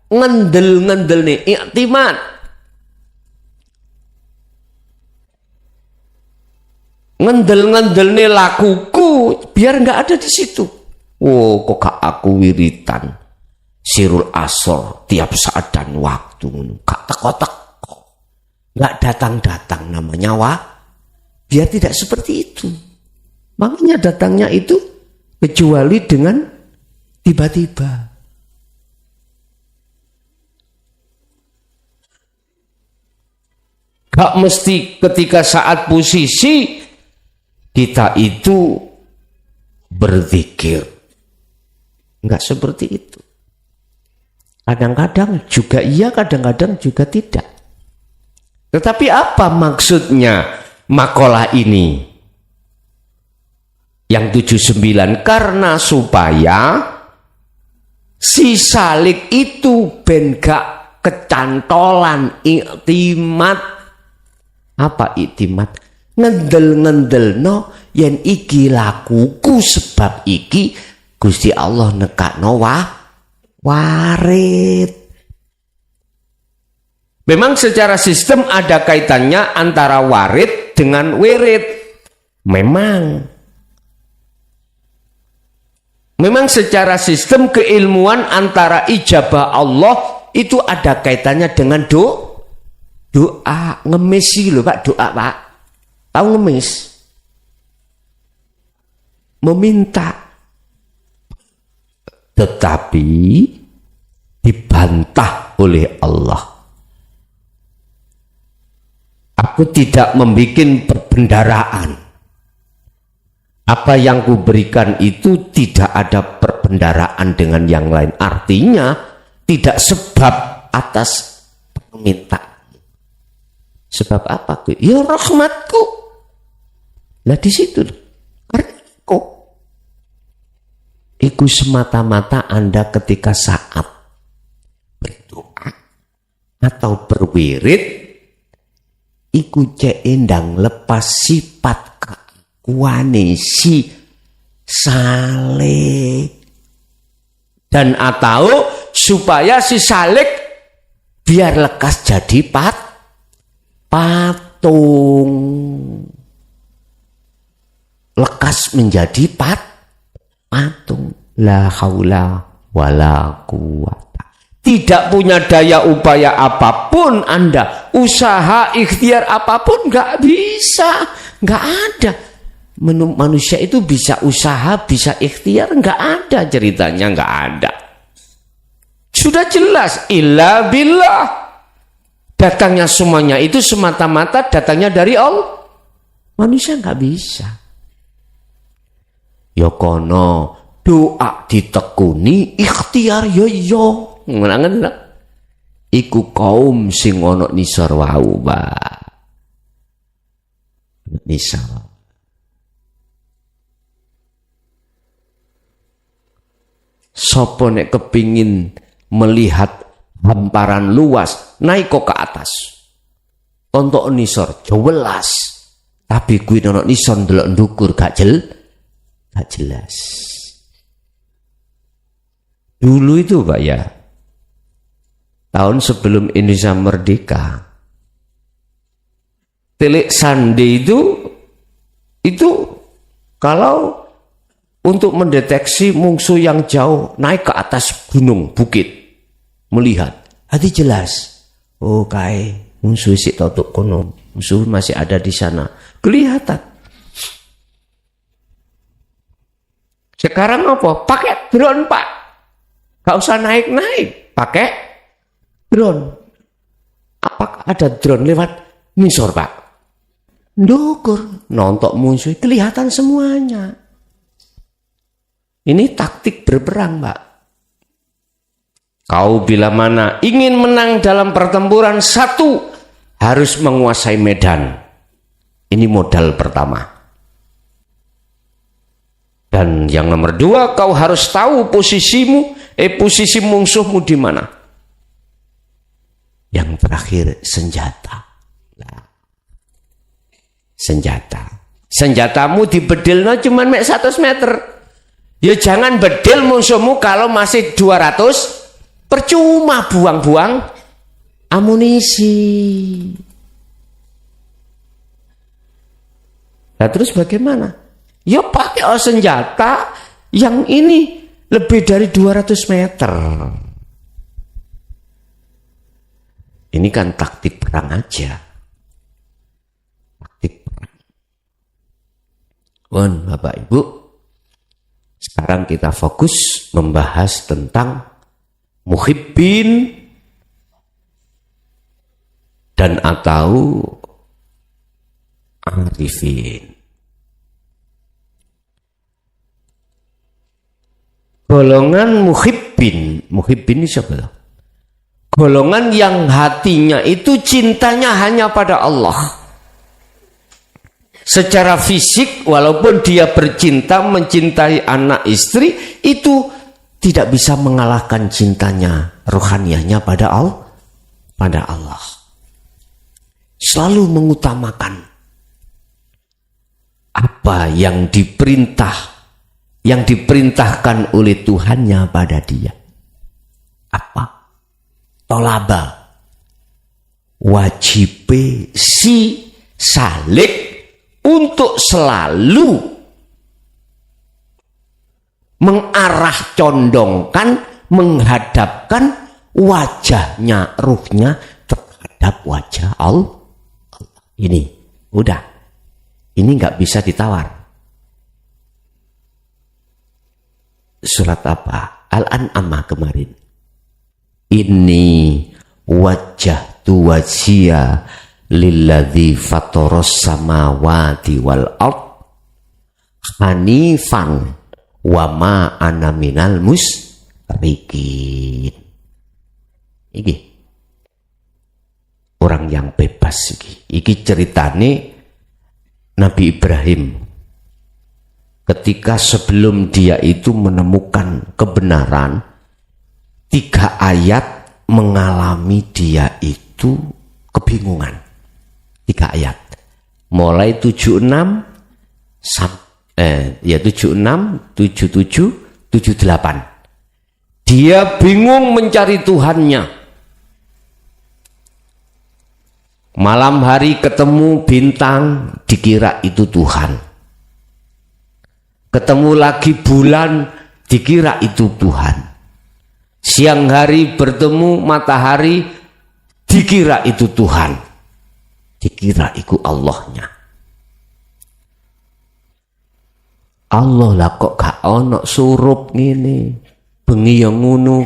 ngendel-ngendel nih, iktimat. Ngendel-ngendel nih lakuku, biar nggak ada di situ. Oh, kok gak aku wiritan sirul asor tiap saat dan waktu, kak teko-teko, nggak datang-datang namanya biar tidak seperti itu. Makanya datangnya itu kecuali dengan tiba-tiba. Gak mesti ketika saat posisi kita itu berzikir. Enggak seperti itu. Kadang-kadang juga iya, kadang-kadang juga tidak. Tetapi apa maksudnya makalah ini? Yang 79, karena supaya si salik itu ben gak kecantolan iktimat. Apa iktimat? Ngendel-ngendel no yen iki lakuku sebab iki Gusti Allah nekakno warid. Memang secara sistem ada kaitannya antara warid dengan wirid. Memang secara sistem keilmuan antara ijabah Allah itu ada kaitannya dengan doa. Ngemis sih lho Pak, doa Pak. Tahu ngemis? Meminta. Tetapi dibantah oleh Allah. Aku tidak membuat perbendaraan. Apa yang kuberikan itu tidak ada perbendaraan dengan yang lain. Artinya tidak sebab atas permintaan. Sebab apa? Ya rahmatku. Lah di situ. Karena kok. Iku semata-mata Anda ketika saat berdoa atau berwirid, iku cek endang lepas sifat keakuane si salik. Dan atau supaya si salik biar lekas jadi patung. Lekas menjadi patung. La haula wala quwata. Tidak punya daya upaya apapun Anda, usaha ikhtiar apapun nggak bisa, nggak ada. Manusia itu bisa usaha, bisa ikhtiar, nggak ada ceritanya, nggak ada. Sudah jelas, illa billah. Datangnya semuanya itu semata-mata datangnya dari Allah. Manusia nggak bisa. Ya kono doa ditekuni, ikhtiar yo. Ngenangan lah. Iku kaum sing ono nisor wau, Pak. Nisor. Sopo nek kepingin melihat hamparan luas, naik kok ke atas. Tontok nisor jelas. Tapi kuwi ono nisor ndelok ndukur gak jelas. Dulu itu Pak ya, tahun sebelum Indonesia merdeka, telik sandi itu kalau untuk mendeteksi musuh yang jauh naik ke atas gunung bukit melihat, hati jelas. Oh kae musuh si totuk kono, musuh masih ada di sana, kelihatan. Sekarang apa? Pakai drone Pak, gak usah naik, pakai drone. Apakah ada drone lewat nisor Pak? Ndukur, nontok musuh kelihatan semuanya. Ini taktik berperang, Pak. Kau bila mana ingin menang dalam pertempuran, satu, harus menguasai medan. Ini modal pertama. Dan yang nomor dua, kau harus tahu posisi musuhmu di mana. Yang terakhir, senjata. Nah, senjata. Senjatamu dibedilno cuman 100 meter. Ya jangan bedil musuhmu kalau masih 200, percuma buang-buang amunisi. Nah terus bagaimana? Ya pakai senjata yang ini lebih dari 200 meter. Ini kan taktik perang aja. Taktik perang. Bapak Ibu, sekarang kita fokus membahas tentang muhibbin dan atau arifin. Golongan muhibbin ini siapa? Golongan yang hatinya itu cintanya hanya pada Allah. Secara fisik walaupun dia bercinta mencintai anak istri, itu tidak bisa mengalahkan cintanya rohaniahnya pada Allah. Selalu mengutamakan apa yang diperintahkan oleh Tuhannya pada dia. Apa? Tolaba. Wajib si salik untuk selalu mengarah condongkan, menghadapkan wajahnya, ruhnya terhadap wajah Allah. Ini udah, ini nggak bisa ditawar. Surat apa? Al-An'am kemarin. Ini wajjahtu wajhiya lilladzi fataras samawati wal ard hanifan wa ma ana minal musyrikin. Iki orang yang bebas iki ceritane Nabi Ibrahim ketika sebelum dia itu menemukan kebenaran, 3 ayat mengalami dia itu kebingungan. 3 ayat mulai 76 76, 77, 78. Dia bingung mencari Tuhannya. Malam hari ketemu bintang, dikira itu Tuhan. Ketemu lagi bulan, dikira itu Tuhan. Siang hari bertemu matahari, dikira itu Tuhan. Dikira itu Allahnya. Allah lah kok gak ono surup ngene, bengi yang ngono,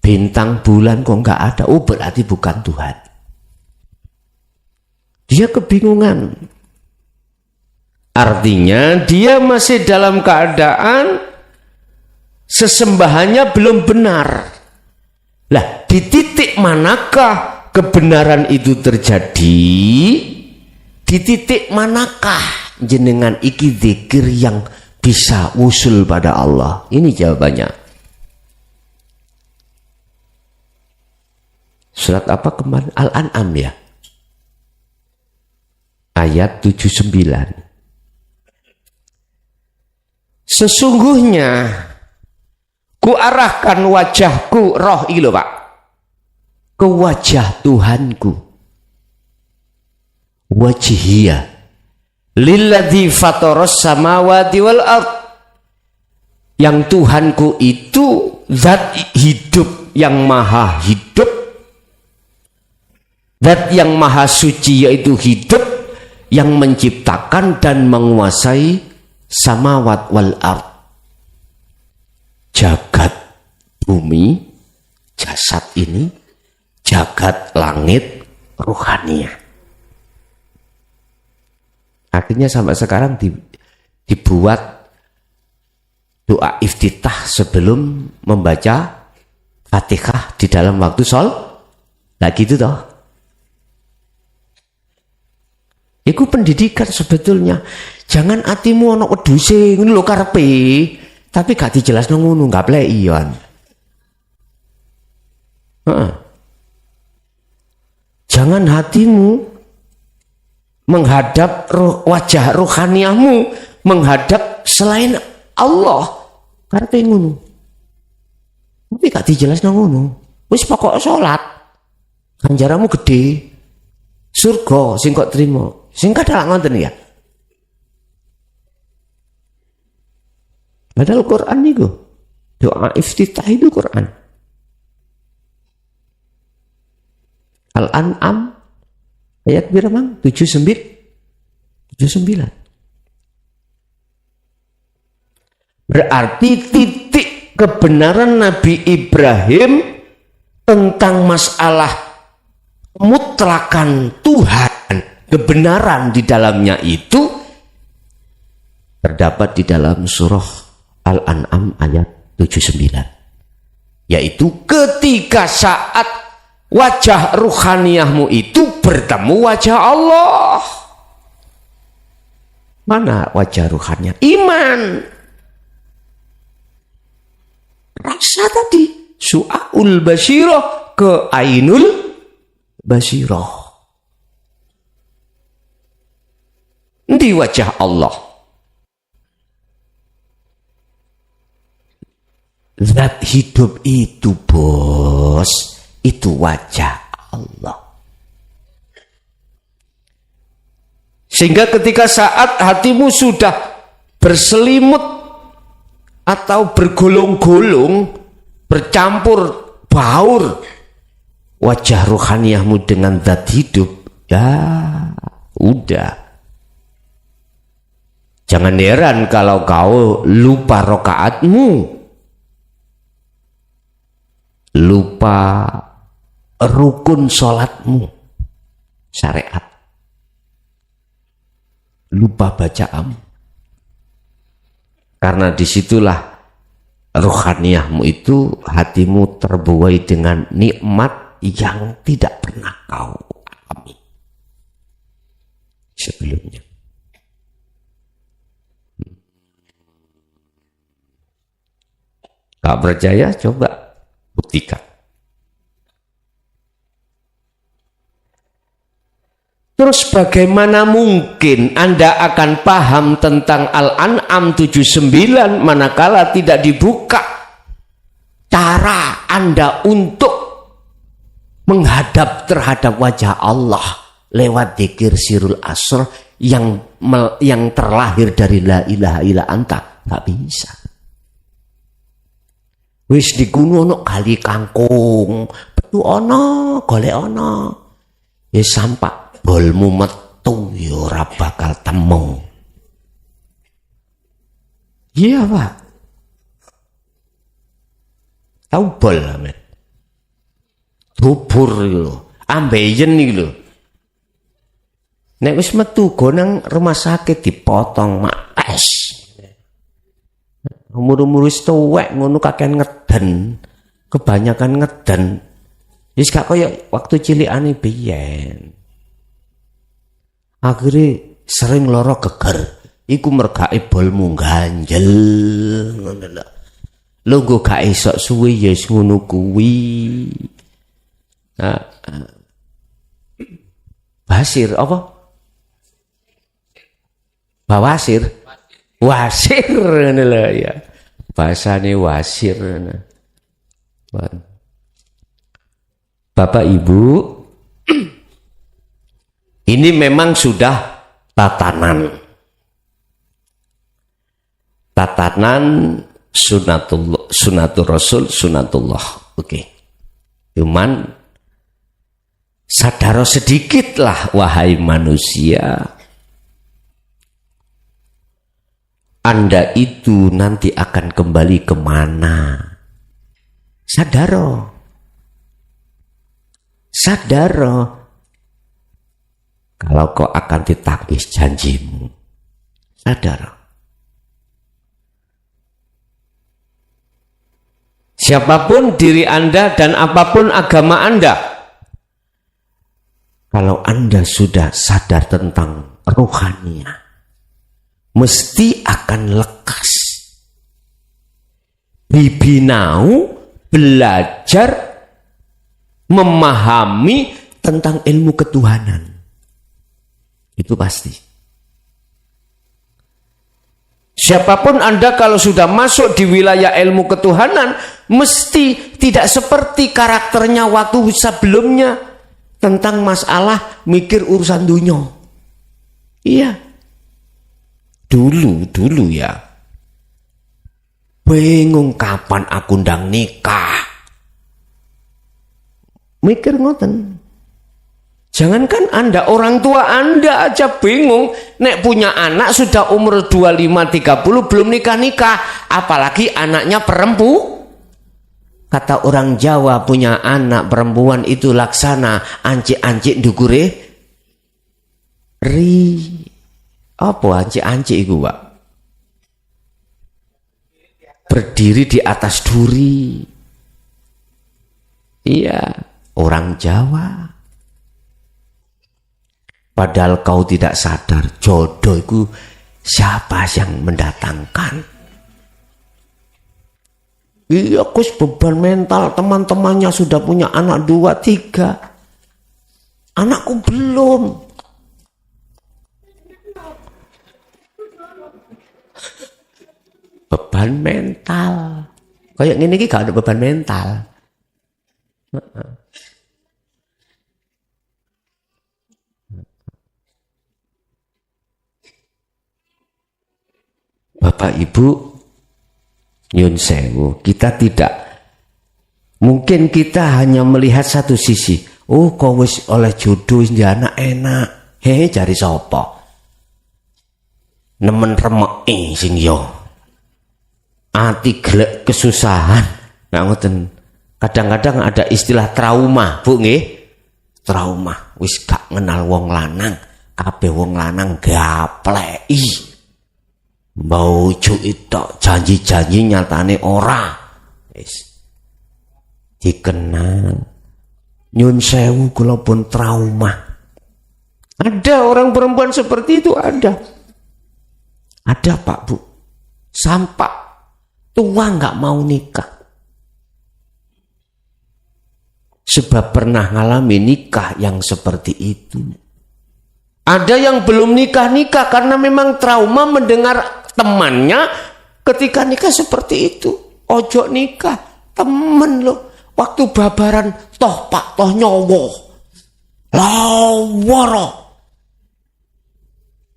bintang, bulan kok nggak ada. Oh, berarti bukan Tuhan. Dia kebingungan. Artinya dia masih dalam keadaan sesembahannya belum benar. Lah, di titik manakah kebenaran itu terjadi? Di titik manakah jenengan iki zikir yang bisa usul pada Allah? Ini jawabannya. Surat apa kemarin? Al-An'am ya? Ayat 79. Sesungguhnya kuarahkan wajahku, roh ilo Pak, ke wajah Tuhanku. Wajhiyah lilladzi fataras samawati wal ard. Yang Tuhanku itu zat hidup yang maha hidup, zat yang maha suci, yaitu hidup yang menciptakan dan menguasai samawat wal ard, jagat bumi, jasad ini, jagat langit, ruhaniah. Akhirnya sampai sekarang dibuat doa iftitah sebelum membaca Fatihah di dalam waktu nah gitu toh. Iku pendidikan sebetulnya. Jangan atimu ana wedhuse ngono lho karepe, tapi gak dijelasno ngono, gak pleki yon. Jangan hatimu menghadap wajah rohaniahmu menghadap selain Allah, karepe ngono. Tapi gak dijelasno ngono. Wis pokok salat. Ganjaramu gede. Surga sing kok trimo. Sing kadang ngoten ya. Padahal Quran niku doa iftitah itu Quran. Al-An'am ayat berapa Bang? 79. Berarti titik kebenaran Nabi Ibrahim tentang masalah mutlakan Tuhan, kebenaran di dalamnya itu terdapat di dalam surah Al-An'am ayat 79, yaitu ketika saat wajah ruhaniahmu itu bertemu wajah Allah. Mana wajah ruhaniah? Iman, rasa tadi su'aul basirah ke ainul basirah. Di wajah Allah. Zat hidup itu bos, itu wajah Allah. Sehingga ketika saat hatimu sudah berselimut atau bergolong-golong, bercampur baur wajah rohaniahmu dengan zat hidup, ya udah. Jangan heran kalau kau lupa rokaatmu, lupa rukun sholatmu, syariat, lupa bacaanmu. Karena disitulah rohaniahmu itu, hatimu terbuai dengan nikmat yang tidak pernah kau alami sebelumnya. Gak percaya? Coba buktikan. Terus bagaimana mungkin Anda akan paham tentang Al-An'am 79 manakala tidak dibuka cara Anda untuk menghadap terhadap wajah Allah lewat dzikir sirul asr yang terlahir dari la ilaha illa anta? Gak bisa. Wis di gunung ono kali kangkung, petu ono, golek ono. Ya sampak bolmu metu ya ora bakal temu. Iya, Pak. Tahu bol, Amin. dubur iku lho, ambeien iki lho. Nek wis metu go nang rumah sakit dipotong mak es. Umur-umur wis tuwek ngono kakean ngeden. Kebanyakan ngeden. Wis gak kaya waktu cilikane biyen. Akhire sering lara geger. Iku mergake bolmu ganjel ngono lho. Lho go gak esok suwe ya wis ngono kuwi. Basir apa? Bawasir. Wasir ngono lho ya. Bahasane wasir ngono. Bapak Ibu, ini memang sudah tatanan sunatul Rasul, sunatullah. Oke. Cuman sadar sedikitlah wahai manusia, Anda itu nanti akan kembali kemana? Sadaro. Kalau kau akan ditagih janjimu. Sadaro. Siapapun diri Anda dan apapun agama Anda, kalau Anda sudah sadar tentang rohaniah, mesti akan lekas. Bibinau belajar memahami tentang ilmu ketuhanan. Itu pasti. Siapapun Anda kalau sudah masuk di wilayah ilmu ketuhanan, mesti tidak seperti karakternya waktu sebelumnya tentang masalah mikir urusan dunia. Iya. Dulu ya. Bingung kapan aku ndang nikah. Mikir ngoten. Jangankan Anda, orang tua Anda aja bingung. Nek punya anak sudah umur 25-30 belum nikah-nikah. Apalagi anaknya perempuan. Kata orang Jawa, punya anak perempuan itu laksana ancik-ancik dukure ri. Apa ancik-ancik itu, Pak? Berdiri di atas duri. Iya, orang Jawa. Padahal kau tidak sadar jodoh itu siapa yang mendatangkan. Iya, kus beban mental, teman-temannya sudah punya anak 2-3. Anakku belum. Beban mental. Kayak gini gak ada beban mental. Bapak Ibu, nyun sewu, kita tidak mungkin kita hanya melihat satu sisi. Oh, kau wis oleh jodoh anak enak. Hehe, cari sapa? Nemen remeki sing yo. Ati gelek kesusahan. Nah, ngoten. Kadang-kadang ada istilah trauma, Bu nggih. Trauma, wis gak ngenal wong lanang, kabeh wong lanang gapleki. Mbau itu janji-janji nyatane ora. Wis dikenal. Nyun sewu kula pun trauma. Ada orang perempuan seperti itu, ada. Ada Pak Bu. Sampai tua nggak mau nikah. Sebab pernah ngalami nikah yang seperti itu. Ada yang belum nikah-nikah karena memang trauma mendengar temannya ketika nikah seperti itu. Ojo nikah, temen loh. Waktu babaran toh Pak, toh nyowo. Lawara.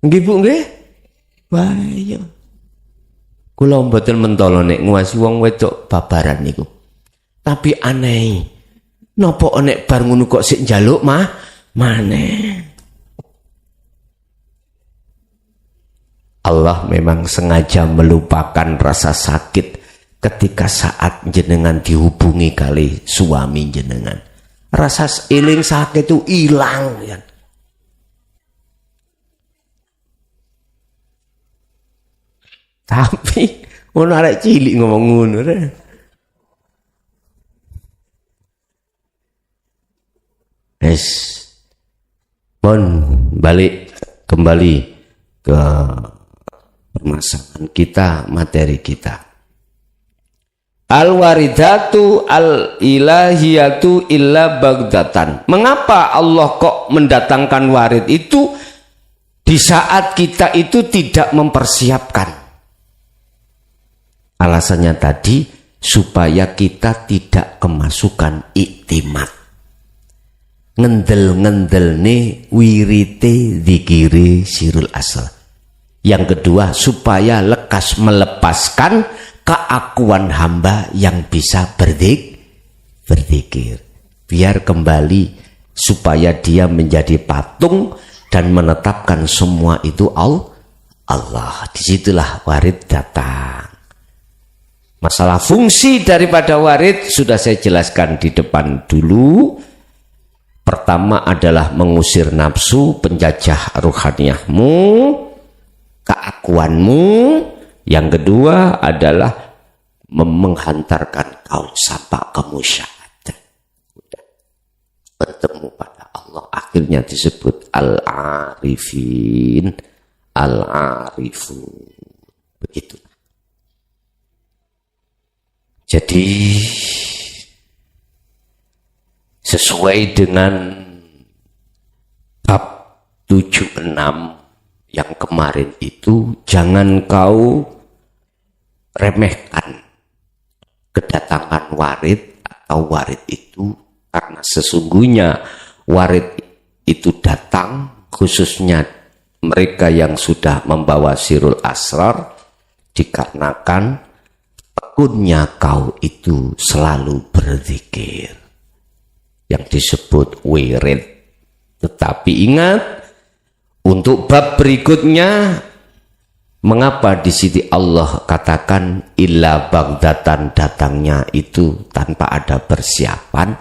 Nggih Bu nggih? Bahaya. Kula mboten mentolo nek nguwasi wong wedok babaran niku. Tapi aneh. Napa nek bar ngono kok sik njaluk maneh. Allah memang sengaja melupakan rasa sakit ketika saat jenengan dihubungi kali suami jenengan. rasa eling sakit itu hilang ya. Tapi ono arek cilik ngomong ngono. Yes. Pun balik kembali ke permasalahan kita, materi kita. Al-waridatu al-ilahiyatu illa bagdatan. Mengapa Allah kok mendatangkan warid itu di saat kita itu tidak mempersiapkan? Alasannya tadi supaya kita tidak kemasukan iktimat. Ngendel-ngendel nih wirite dzikire sirul asal. Yang kedua supaya lekas melepaskan keakuan hamba yang bisa berzikir. Biar kembali supaya dia menjadi patung dan menetapkan semua itu Allah. Disitulah warid datang. Masalah fungsi daripada warid sudah saya jelaskan di depan dulu. Pertama adalah mengusir nafsu, penjajah ruhaniyahmu, keakuanmu. Yang kedua adalah menghantarkan kau sampai ke musyahadah. Bertemu pada Allah. Akhirnya disebut al-arifin, al-arifun. Begitu. Jadi sesuai dengan bab 76 yang kemarin itu, jangan kau remehkan kedatangan warid atau warid itu, karena sesungguhnya warid itu datang khususnya mereka yang sudah membawa sirul asrar dikarenakan tekunnya kau itu selalu berzikir yang disebut wirid. Tetapi ingat, untuk bab berikutnya, mengapa di sini Allah katakan illa bagdatan, datangnya itu tanpa ada persiapan,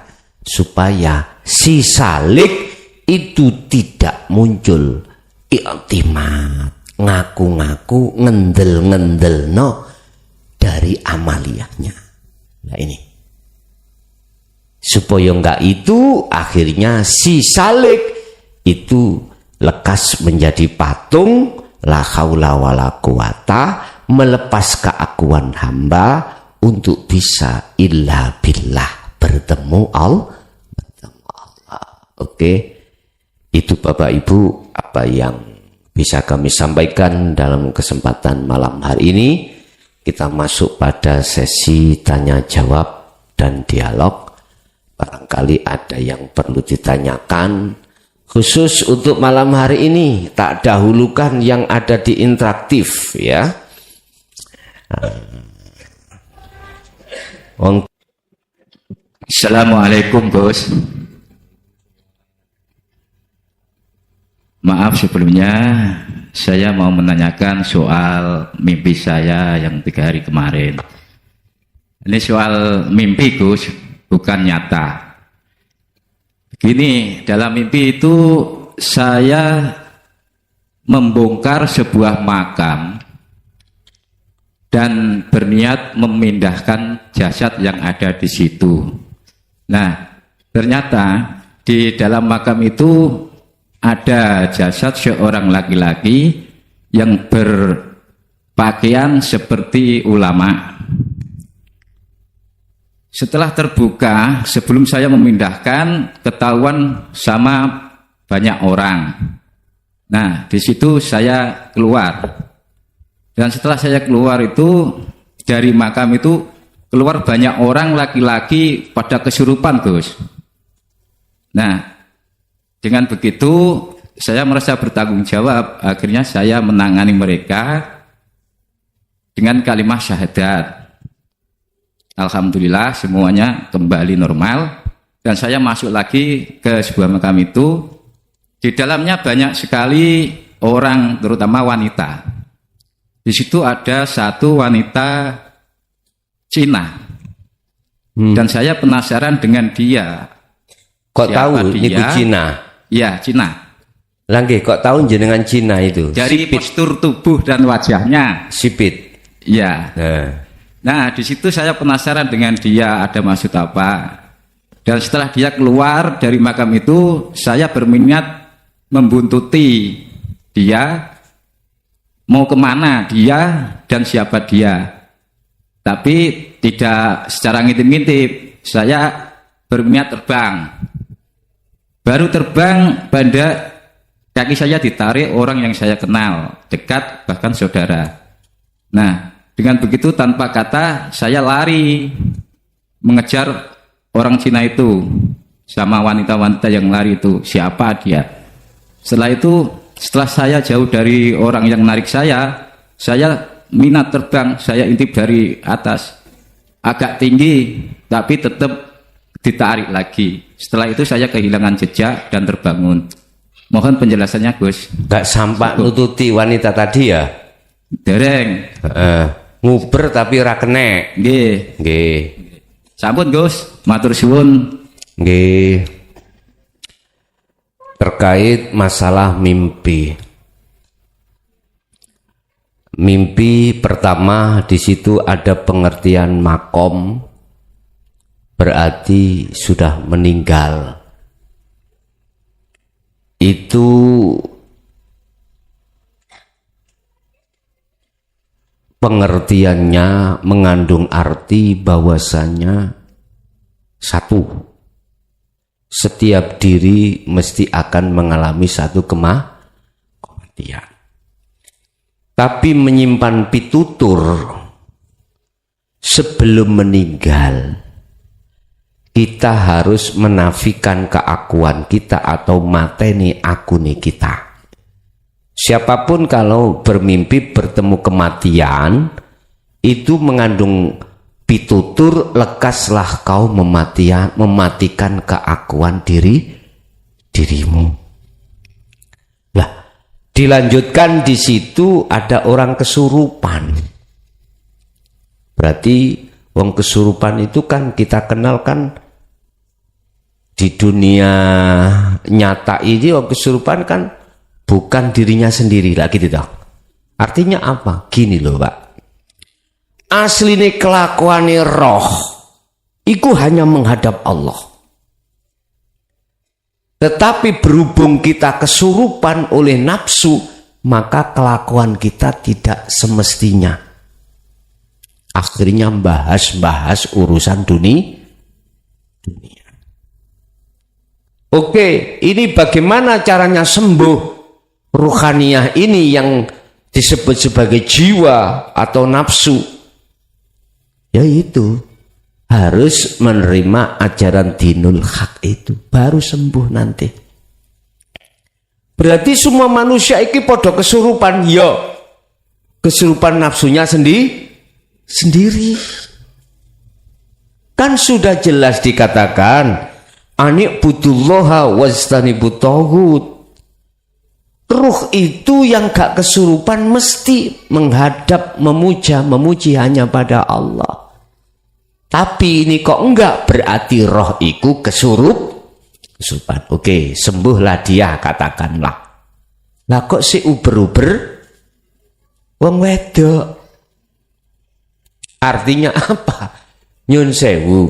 supaya si salik itu tidak muncul iktimat, ngaku-ngaku, ngendel-ngendel dari amaliyahnya. Nah ini supaya enggak itu, akhirnya si salik itu lekas menjadi patung, la haula wala quwata, melepas keakuan hamba untuk bisa illa billah, bertemu Allah. Oke, itu Bapak Ibu apa yang bisa kami sampaikan dalam kesempatan malam hari ini. Kita masuk pada sesi tanya jawab dan dialog. Barangkali ada yang perlu ditanyakan khusus untuk malam hari ini. Tak dahulukan yang ada di interaktif ya.
Assalamualaikum Gus. Maaf sebelumnya, saya mau menanyakan soal mimpi saya yang 3 hari kemarin. Ini soal mimpi Gus, bukan nyata. Begini, dalam mimpi itu saya membongkar sebuah makam dan berniat memindahkan jasad yang ada di situ. Nah, ternyata di dalam makam itu ada jasad seorang laki-laki yang berpakaian seperti ulama. Setelah terbuka, sebelum saya memindahkan, ketahuan sama banyak orang. Nah, di situ saya keluar. Dan setelah saya keluar itu, dari makam itu keluar banyak orang laki-laki pada kesurupan, Gus. Nah, dengan begitu, saya merasa bertanggung jawab. Akhirnya saya menangani mereka dengan kalimat syahadat. Alhamdulillah semuanya kembali normal. Dan saya masuk lagi ke sebuah makam itu. Di dalamnya banyak sekali orang, terutama wanita. Di situ ada satu wanita Cina. Dan saya penasaran dengan dia.
Kok
siapa
tahu
dia.
niku Cina?
Ya, Cina.
Lah nggih, kok tahu jenengan Cina itu?
Dari postur tubuh dan wajahnya.
Sipit.
Ya. Nah, di situ saya penasaran dengan dia ada maksud apa. Dan setelah dia keluar dari makam itu, saya berminat membuntuti dia, mau kemana dia dan siapa dia. Tapi tidak secara ngintip-ngintip, saya berminat terbang. Baru terbang, banda kaki saya ditarik orang yang saya kenal, dekat bahkan saudara. Nah, dengan begitu tanpa kata saya lari mengejar orang Cina itu sama wanita-wanita yang lari itu, siapa dia. Setelah itu, setelah saya jauh dari orang yang narik saya minat terbang, saya intip dari atas agak tinggi tapi tetap ditarik lagi. Setelah itu saya kehilangan jejak dan terbangun. Mohon penjelasannya, Gus.
Gak sampak nututi wanita tadi ya?
Dereng.
Nguber tapi ora kenek.
Nggih.
Nggih.
Sampun, Gus. Matur suwun.
Nggih. Terkait masalah mimpi. Mimpi pertama di situ ada pengertian makom, berarti sudah meninggal. Itu pengertiannya mengandung arti bahwasanya satu, setiap diri mesti akan mengalami satu kematian. Tapi menyimpan pitutur sebelum meninggal, kita harus menafikan keakuan kita atau mateni akune kita. Siapapun kalau bermimpi bertemu kematian, itu mengandung pitutur, lekaslah kau mematikan keakuan dirimu. Lah, dilanjutkan di situ ada orang kesurupan. Berarti wong kesurupan itu kan kita kenal kan di dunia nyata ini, wong kesurupan kan bukan dirinya sendiri lagi, tidak. Artinya apa? Gini loh, Pak. Asline kelakuane roh iku hanya menghadap Allah. Tetapi berhubung kita kesurupan oleh nafsu, maka kelakuan kita tidak semestinya. Akhirnya bahas urusan dunia. Oke, ini bagaimana caranya sembuh ruhaniyah ini yang disebut sebagai jiwa atau nafsu? Yaitu harus menerima ajaran dinul haq itu, baru sembuh nanti. Berarti semua manusia iki podo kesurupan, ya kesurupan nafsunya sendiri. Kan sudah jelas dikatakan ani'budullaha wajtanibut taghut. Ruh itu yang gak kesurupan mesti menghadap, memuji hanya pada Allah. Tapi ini kok enggak, berarti roh itu kesurupan. Oke, sembuhlah dia, katakanlah. Lah kok si uber-uber wong wedok? Artinya apa? Nyun sewu.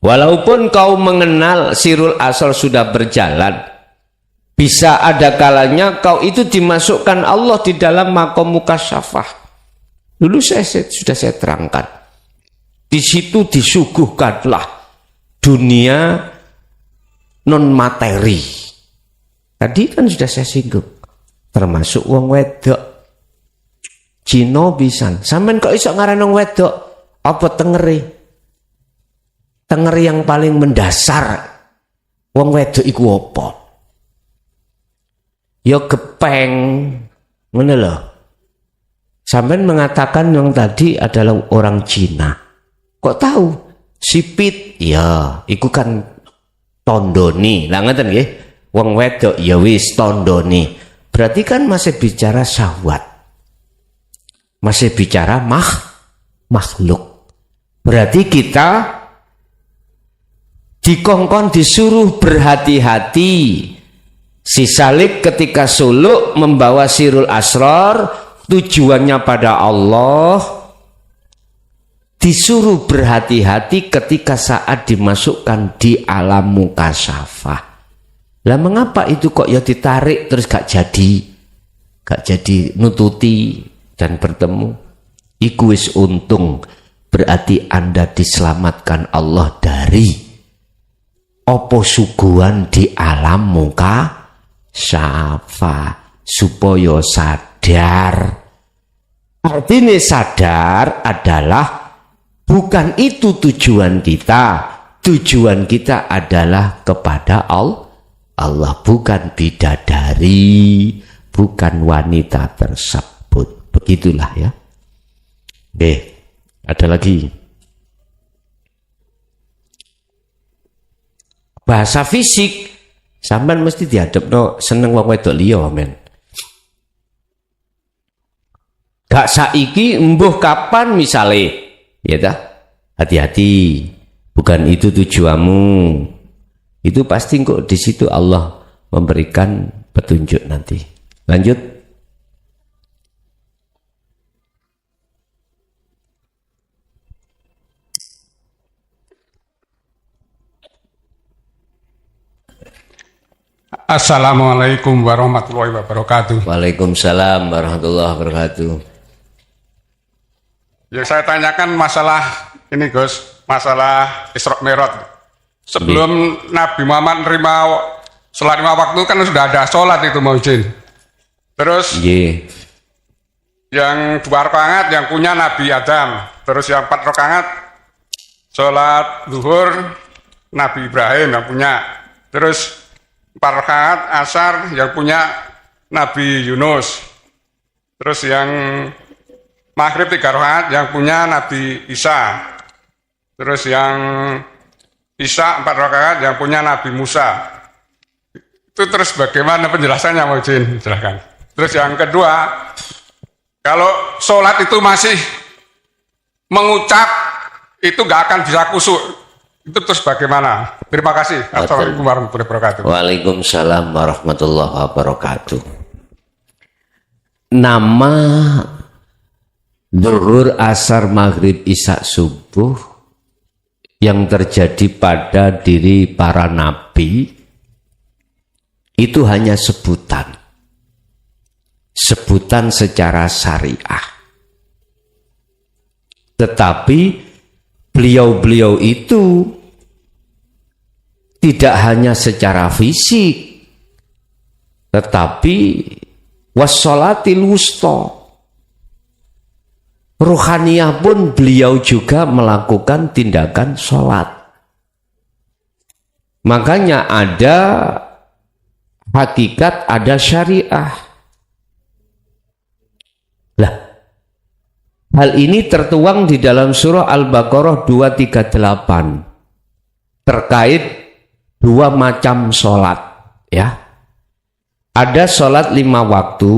Walaupun kau mengenal sirul asal sudah berjalan, bisa ada kalanya kau itu dimasukkan Allah di dalam makom mukasyafah. Dulu sudah saya terangkan. Di situ disuguhkanlah dunia non materi. Tadi kan sudah saya singgung, termasuk wong wedok. Cino pisan. Sampeyan kok iso ngaran wong wedok? Apa tengeri? Tengeri yang paling mendasar. Wong wedok iku apa? Ya gepeng, ngono lho. Sampeyan mengatakan yang tadi adalah orang Cina. Kok tahu? Sipit, ya, iku kan tondoni. Lah ngoten nggih. Wong wedok ya wis tondoni. Berarti kan masih bicara syahwat. Masih bicara makhluk. Berarti kita dikongkon disuruh berhati-hati. Si Salik ketika suluk membawa Sirul Asrar, tujuannya pada Allah, disuruh berhati-hati ketika saat dimasukkan di alam mukasyafah. Lah mengapa itu kok ya ditarik terus gak jadi nututi dan bertemu? Iku wis untung, berarti Anda diselamatkan Allah dari opo suguhan di alam muka syafa, supaya sadar. Artinya sadar adalah bukan itu tujuan kita. Tujuan kita adalah kepada Allah, bukan bidadari, bukan wanita tersebut. Begitulah ya. Oke, ada lagi. Bahasa fisik, sampean mesti dihadapno seneng wong wedok liya, men. Gak saiki embuh kapan misale, ya ta? Hati-hati, bukan itu tujuanmu. Itu pasti kok di situ Allah memberikan petunjuk nanti. Lanjut.
Assalamualaikum warahmatullahi wabarakatuh.
Waalaikumsalam warahmatullahi wabarakatuh.
Yang saya tanyakan masalah ini Gus, masalah Isra Mi'raj. Sebelum Nabi Muhammad nerima sholat 5 waktu kan sudah ada sholat itu mau izin. Terus yang 2 rakaat yang punya Nabi Adam. Terus yang 4 rakaat sholat zuhur Nabi Ibrahim yang punya. Terus 4 rakaat asar yang punya Nabi Yunus. Terus yang maghrib 3 rakaat yang punya Nabi Isa. Terus yang Isya 4 rakaat yang punya Nabi Musa. Itu terus bagaimana penjelasannya mau izin? Silahkan. Terus yang kedua, kalau sholat itu masih mengucap itu gak akan bisa khusyuk. Itu terus bagaimana? Terima kasih. Assalamualaikum warahmatullahi wabarakatuh.
Waalaikumsalam warahmatullahi wabarakatuh. Nama Zuhur, Asar, Maghrib, Isya, Subuh yang terjadi pada diri para nabi itu hanya sebutan. Sebutan secara syariah. Tetapi beliau-beliau itu tidak hanya secara fisik, tetapi wassolatil wusta, ruhaniyah pun beliau juga melakukan tindakan sholat. Makanya ada hakikat, ada syariah. Lah, hal ini tertuang di dalam surah Al-Baqarah 238 terkait 2 macam sholat, ya. Ada sholat 5 waktu,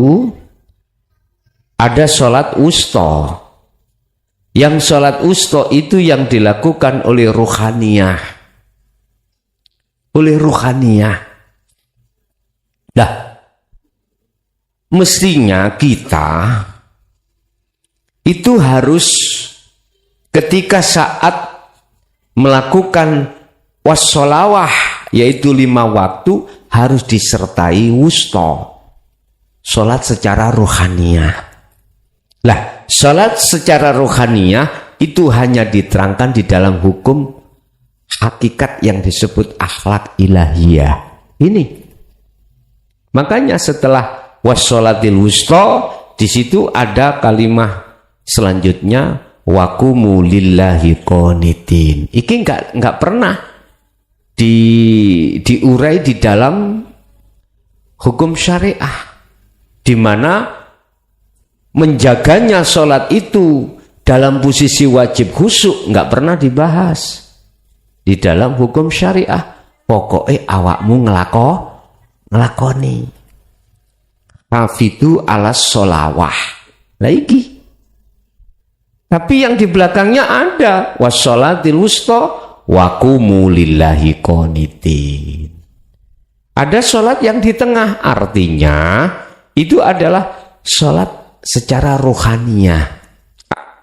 ada sholat wusta. Yang sholat wusta itu yang dilakukan oleh ruhaniyah. Oleh ruhaniyah. Nah, mestinya kita itu harus ketika saat melakukan wassolawah, yaitu 5 waktu, harus disertai wusta, sholat secara ruhaniyah. Lah, sholat secara ruhaniyah itu hanya diterangkan di dalam hukum hakikat yang disebut akhlak ilahiyah. Ini makanya setelah wassolatil wusta, di situ ada kalimat selanjutnya waqumu lillahi qanitin. Iki enggak pernah diurai di dalam hukum syariah, di mana menjaganya sholat itu dalam posisi wajib khusyuk enggak pernah dibahas di dalam hukum syariah. Pokoknya awakmu ngelakoni hafidu alas sholawah lagi. Tapi yang di belakangnya ada wassolatil wusta wa qumu lillahi qanitin. Ada sholat yang di tengah, artinya itu adalah sholat secara rohaniyah.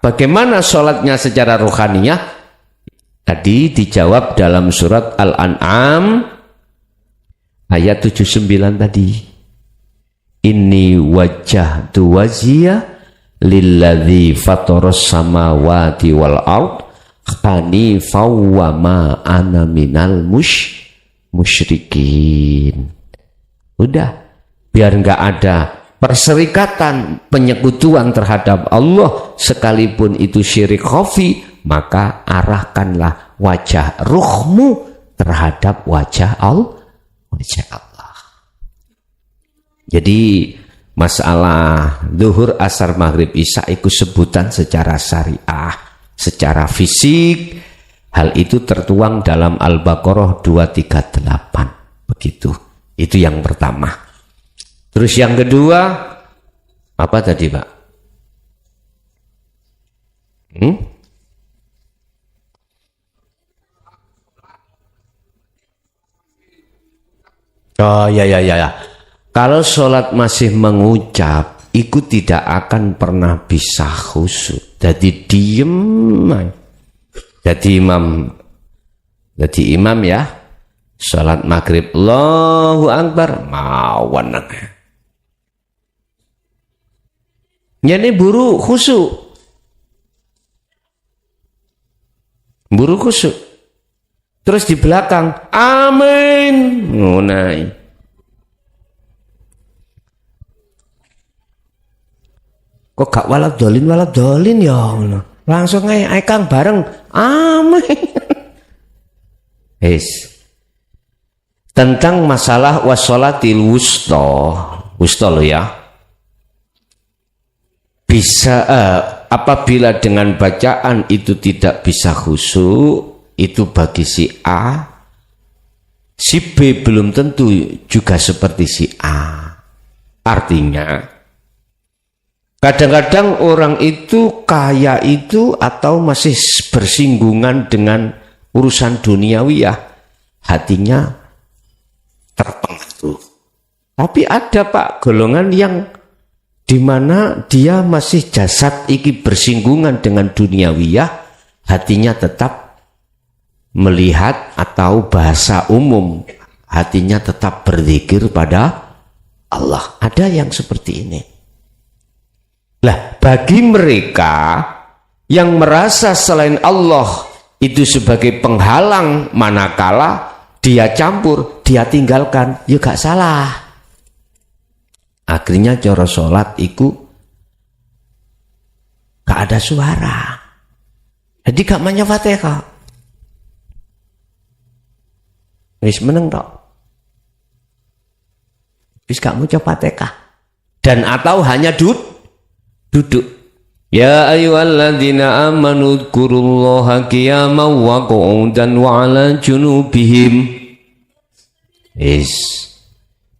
Bagaimana sholatnya secara rohaniyah? Tadi dijawab dalam surat Al-An'am ayat 79 tadi. Inni wajjahtu wajhiya lilladzi fataras samawati wal ard hanifan wa ma ana minal musyrikin. Udah, biar nggak ada perserikatan penyekutuan terhadap Allah sekalipun itu syirik khafi, maka arahkanlah wajah ruhmu terhadap wajah Allah. Jadi masalah zuhur, asar, maghrib, isya itu sebutan secara syariah, secara fisik. Hal itu tertuang dalam Al-Baqarah 238. Begitu. Itu yang pertama. Terus yang kedua, apa tadi, Pak? Oh ya. Kalau sholat masih mengucap, itu tidak akan pernah bisa khusyuk. Jadi diem. Jadi imam ya. Sholat maghrib, Allahu Akbar, mawan. Jadi buru khusyuk. Terus di belakang, amin. Ngunai. Kok gak walad dolin ya? Langsung aja Kang bareng, amin. Tentang masalah wassolatil wusta lo ya. Bisa apabila dengan bacaan itu tidak bisa khusyuk, itu bagi si A, si B belum tentu juga seperti si A. Artinya kadang-kadang orang itu kaya itu atau masih bersinggungan dengan urusan duniawiyah, hatinya terpengaruh. Tapi ada Pak golongan yang dimana dia masih jasad iki bersinggungan dengan duniawiyah, hatinya tetap melihat, atau bahasa umum hatinya tetap berzikir pada Allah. Ada yang seperti ini. Lah, bagi mereka yang merasa selain Allah itu sebagai penghalang, manakala dia campur, dia tinggalkan, ya gak salah. Akhirnya cara sholat itu gak ada suara. Jadi gak maca Fatihah. Wis meneng tok. Wis gak maca Fatihah. Dan atau hanya duduk. Ya ayyuhalladzina amanu dzkurullaha qiyaman wa qu'udan wa 'ala junubihim.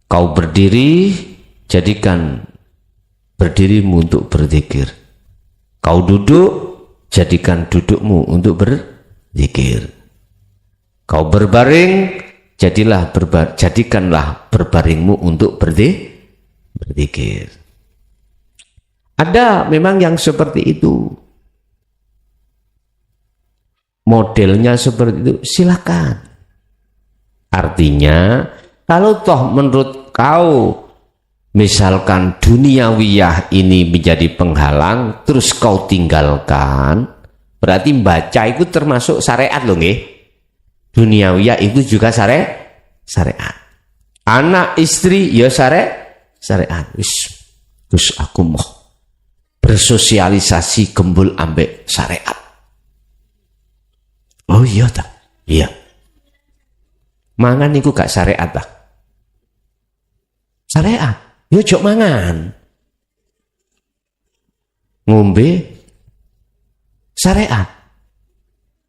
Kau berdiri, jadikan berdirimu untuk berzikir. Kau duduk, jadikan dudukmu untuk berzikir. Kau berbaring, jadikanlah berbaringmu untuk berzikir. Ada memang yang seperti itu. Modelnya seperti itu, silakan. Artinya, kalau toh menurut kau misalkan duniawiyah ini menjadi penghalang, terus kau tinggalkan, berarti baca itu termasuk syariat loh nggih. Duniawiyah itu juga syariat. Anak istri ya syariat. Terus aku mau bersosialisasi gembul ambek syariat. Oh iya tak? Iya. Mangan niku gak syariat tak? Syariat. Yo jok mangan. Ngombe syariat.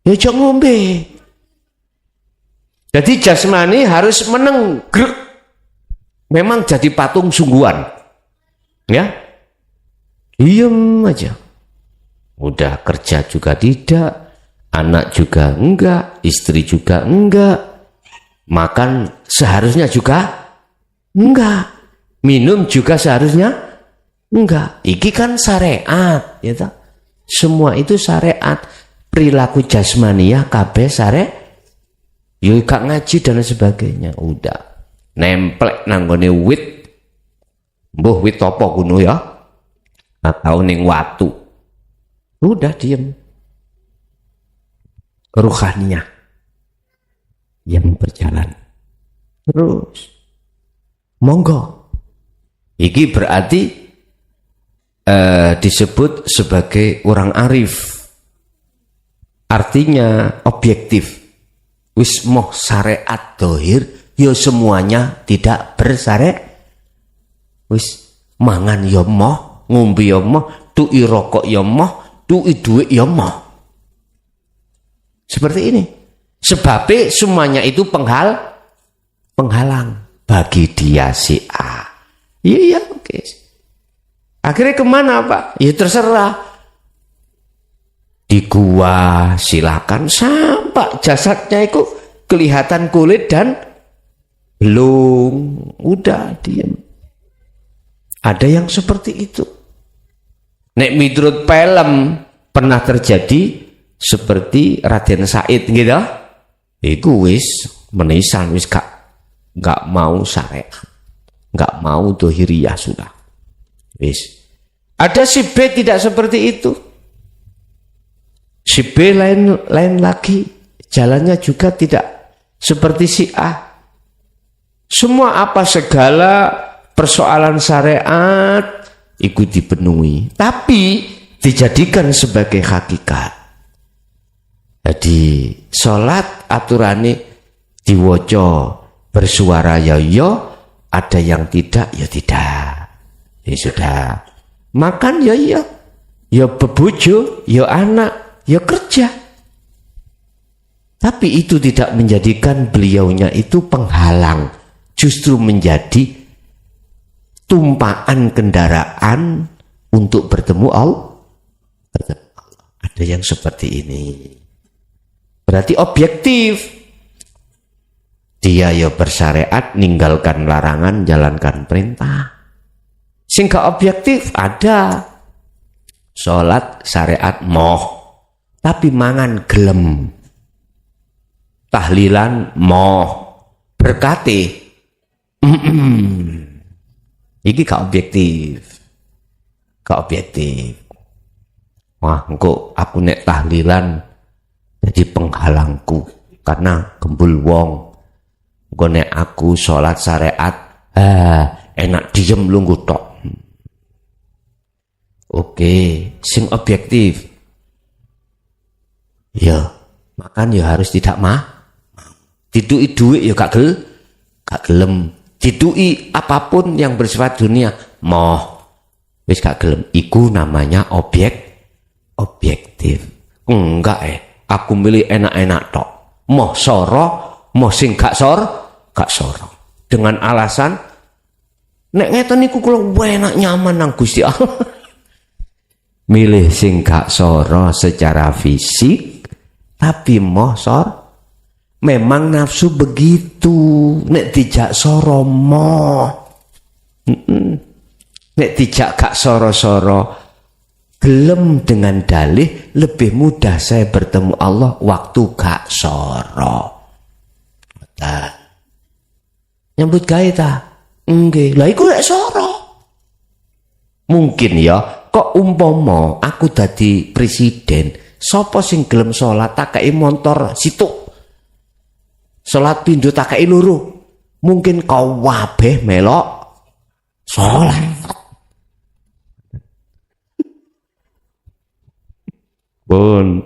Yo jok ngombe. Jadi jasmani harus meneng grek. Memang jadi patung sungguhan. Ya? Diem aja. Udah kerja juga tidak, anak juga enggak, istri juga enggak, makan seharusnya juga enggak, minum juga seharusnya enggak. Iki kan syariat, ya toh? Semua itu syariat. Perilaku jasmaniah kabeh syariat. Yo gak ngaji dan sebagainya, udah nemplek nanggone wit, mbuh wit apa kuno ya, atau ning watu, udah diem. Ruhaniyah yang berjalan terus, monggo. Iki berarti disebut sebagai orang arif, artinya objektif. Wis moh syariat dohir, yo semuanya tidak bersyariat. Wis mangan yo moh, ngombe yo moh, tuki rokok yo moh, tuki duit yo moh. Seperti ini. Sebabnya semuanya itu penghalang bagi dia si A. Iya, oke. Akhirnya kemana Pak? Ya terserah. Di gua silakan sampai jasadnya itu kelihatan kulit dan belum, udah diam. Ada yang seperti itu. Nek miturut film pernah terjadi seperti Raden Said gitu. Iku wis menisan, wis gak mau syariat, gak mau dohiriyah sudah. Wis. Ada si B tidak seperti itu. Si B lain lagi, jalannya juga tidak seperti si A. Semua apa segala persoalan syariat ikut dipenuhi, tapi dijadikan sebagai hakikat. Jadi sholat aturane diwoco, bersuara ya yo, ada yang tidak ya tidak. Ya sudah. Makan ya ya, ya bebujo, ya anak, ya kerja. Tapi itu tidak menjadikan beliaunya itu penghalang, justru menjadi tumpaan kendaraan untuk bertemu Allah. Ada yang seperti ini. Berarti objektif. Dia ya bersyariat, ninggalkan larangan, jalankan perintah. Sehingga objektif ada. Sholat syariat moh, tapi mangan gelem. Tahlilan moh, berkati. Iki gak objektif. Gak objektif. Wah, engko aku nek tahlilan jadi penghalangku karena gembul wong. Engko nek aku sholat syariat, enak diem lungguh tok. Oke, sing objektif. Ya, makan ya harus tidak Didui duit ya gak gelem. Didui apapun yang bersifat dunia, moh. Wis gak gelem. Iku namanya objektif. Enggak aku milih enak-enak tok. Moh soro, moh sing gak soro. Dengan alasan nek ngeten niku kula enak nyaman nang Gusti Allah. Milih sing gak soro secara fisik, tapi moh sor. Memang nafsu begitu. Nek dijak soro moh. Nek dijak gak soro-soro, gelem dengan dalih lebih mudah saya bertemu Allah waktu gak soro. Nyambut gawe ta? Nggih. Lah iku lek soro. Mungkin ya, kok umpama aku dadi presiden, sapa sing gelem salat tak kei montor situk. Salat pindho tak kei loro. Mungkin kau wabeh melok salat. Pun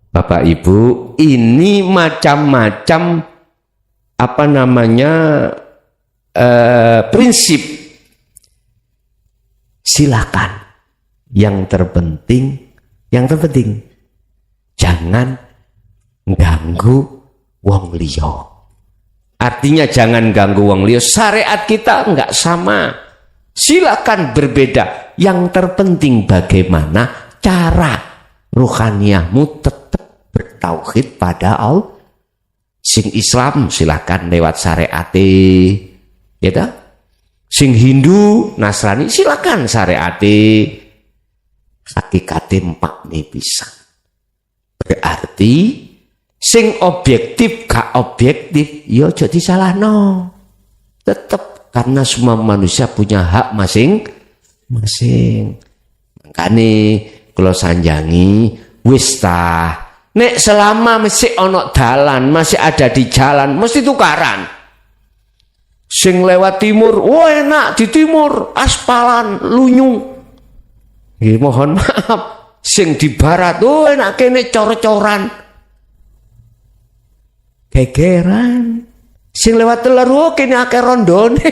Bapak Ibu, ini macam-macam apa namanya prinsip. Silakan. Yang terpenting jangan ganggu wong liya. Artinya jangan ganggu wong liya. Syariat kita enggak sama. Silakan berbeda. Yang terpenting bagaimana cara ruhaniyahmu tetap bertauhid pada Allah. Sing Islam silahkan lewat syariate, ya ta? Sing Hindu, Nasrani silakan syariate. Hakikate empat nih bisa. Berarti sing objektif gak objektif, yo aja disalahno. Tetep karena semua manusia punya hak masing-masing. Makane kula sanjangi wis ta, nek selama masih ono dalan, masih ada di jalan, mesti tukaran. Sing lewat timur, wah enak di timur, aspalan, lunyu. Mohon maaf, sing di barat, oh enak kene cor-coran. Gegeran. Sing lewat telur, oh kene akeh rondone.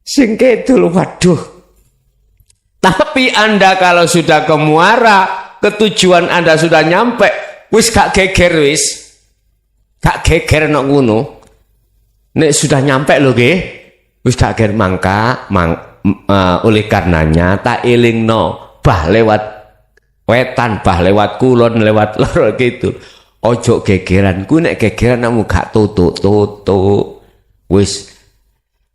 Sing kidul, waduh. Tapi Anda kalau sudah ke muara, ketujuan Anda sudah nyampe, wis gak geger wis. Gak geger nok ngono. Nek sudah nyampe lho nggih, wis gak geger mangka, oleh karenanya tak elingno bah lewat wetan, bah lewat kulon, lewat lor gitu. Ojo gegeran, ku nek gegeran kamu gak tutuk. Wis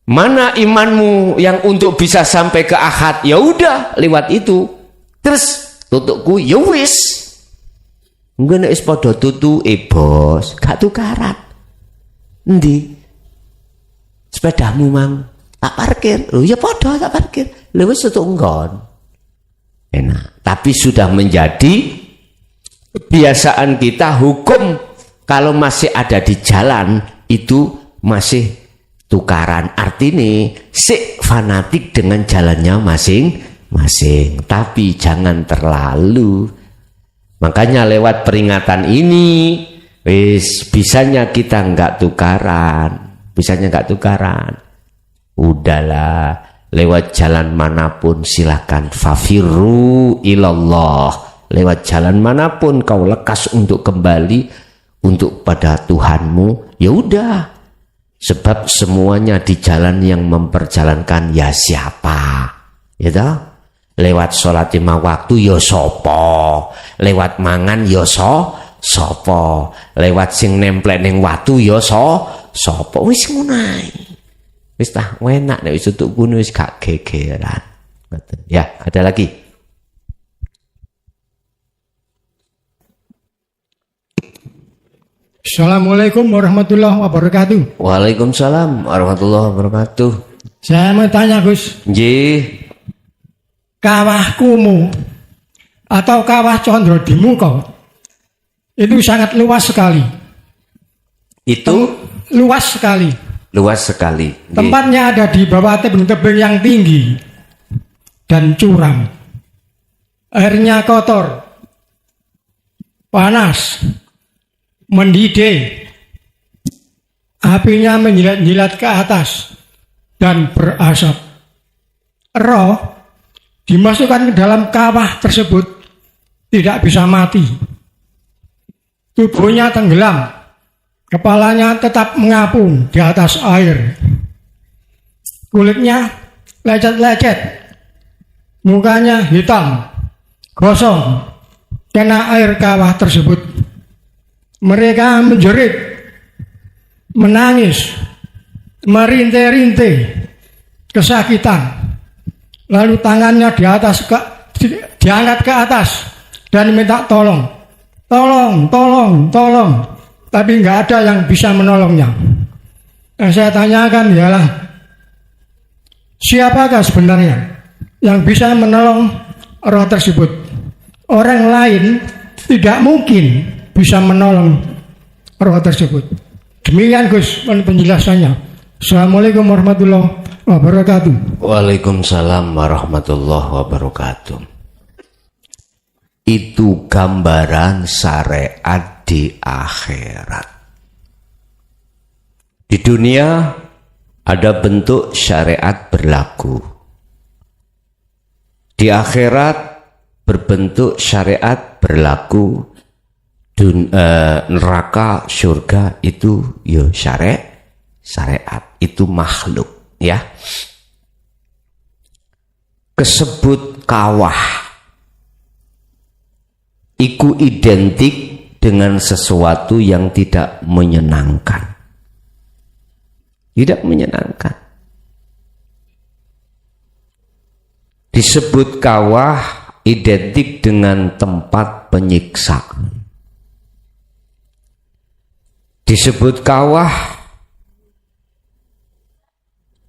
mana imanmu yang untuk bisa sampai ke akad? Ya udah lewat itu. Terus tutukku ya wis. Engko nek wis padha tutuke bos, gak tukaran. Endi? Sepedamu mang tak parkir. Oh ya padha tak parkir. Lha wis tutuk nggon. Enak. Tapi sudah menjadi kebiasaan kita, hukum kalau masih ada di jalan itu masih tukaran. Artinya si fanatik dengan jalannya masing-masing. Tapi jangan terlalu. Makanya lewat peringatan ini bisanya kita nggak tukaran. Udahlah, lewat jalan manapun silakan fafirru ilallah. Lewat jalan manapun kau lekas untuk kembali untuk pada Tuhanmu, ya udah. Sebab semuanya di jalan yang memperjalankan ya siapa? Ya toh? Lewat sholat 5 waktu ya sopo. Lewat mangan ya sopo. Lewat sing nemplek ning watu ya sopo. Wis ngono ae. Wis tah enak nek wis tutuk kuno wis gak gegeran. Ya, ada lagi.
Assalamualaikum warahmatullahi wabarakatuh.
Waalaikumsalam warahmatullahi wabarakatuh.
Saya mau tanya Gus,
Nggih.
kawah Kumu atau kawah Condro di Muko itu sangat luas sekali.
Itu
Luas sekali.
luas sekali. Nggih.
Tempatnya ada di bawah tebing-tebing yang tinggi dan curam. Airnya kotor, panas, mendidih, apinya menjilat-jilat ke atas dan berasap. Roh dimasukkan ke dalam kawah tersebut tidak bisa mati. Tubuhnya tenggelam, kepalanya tetap mengapung di atas air. Kulitnya lecet-lecet, mukanya hitam, gosong, kena air kawah tersebut. Mereka menjerit, menangis, merintih-rintih, kesakitan. Lalu tangannya diangkat ke atas dan minta tolong. Tolong. Tapi nggak ada yang bisa menolongnya. Saya tanyakan ialah, siapakah sebenarnya yang bisa menolong roh tersebut? Orang lain tidak mungkin bisa menolong roh tersebut. Demikian Gus penjelasannya. Assalamualaikum warahmatullahi wabarakatuh.
Waalaikumsalam warahmatullahi wabarakatuh. Itu gambaran syariat di akhirat. Di dunia ada bentuk syariat berlaku. Di akhirat berbentuk syariat berlaku. Neraka, surga itu ya syariat itu makhluk ya. Kesebut kawah iku identik dengan sesuatu yang tidak menyenangkan. Tidak menyenangkan. Disebut kawah identik dengan tempat penyiksaan. Disebut kawah,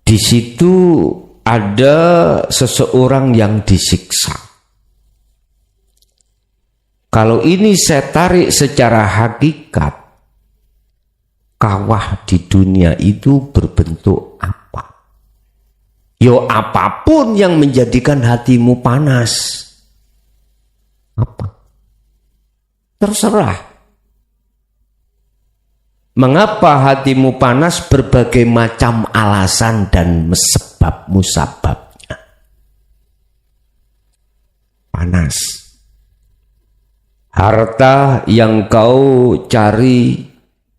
di situ ada seseorang yang disiksa. Kalau ini saya tarik secara hakikat, kawah di dunia itu berbentuk apa? Yo apapun yang menjadikan hatimu panas. Apa? Terserah. Mengapa hatimu panas? Berbagai macam alasan dan sebab musababnya. Panas. Harta yang kau cari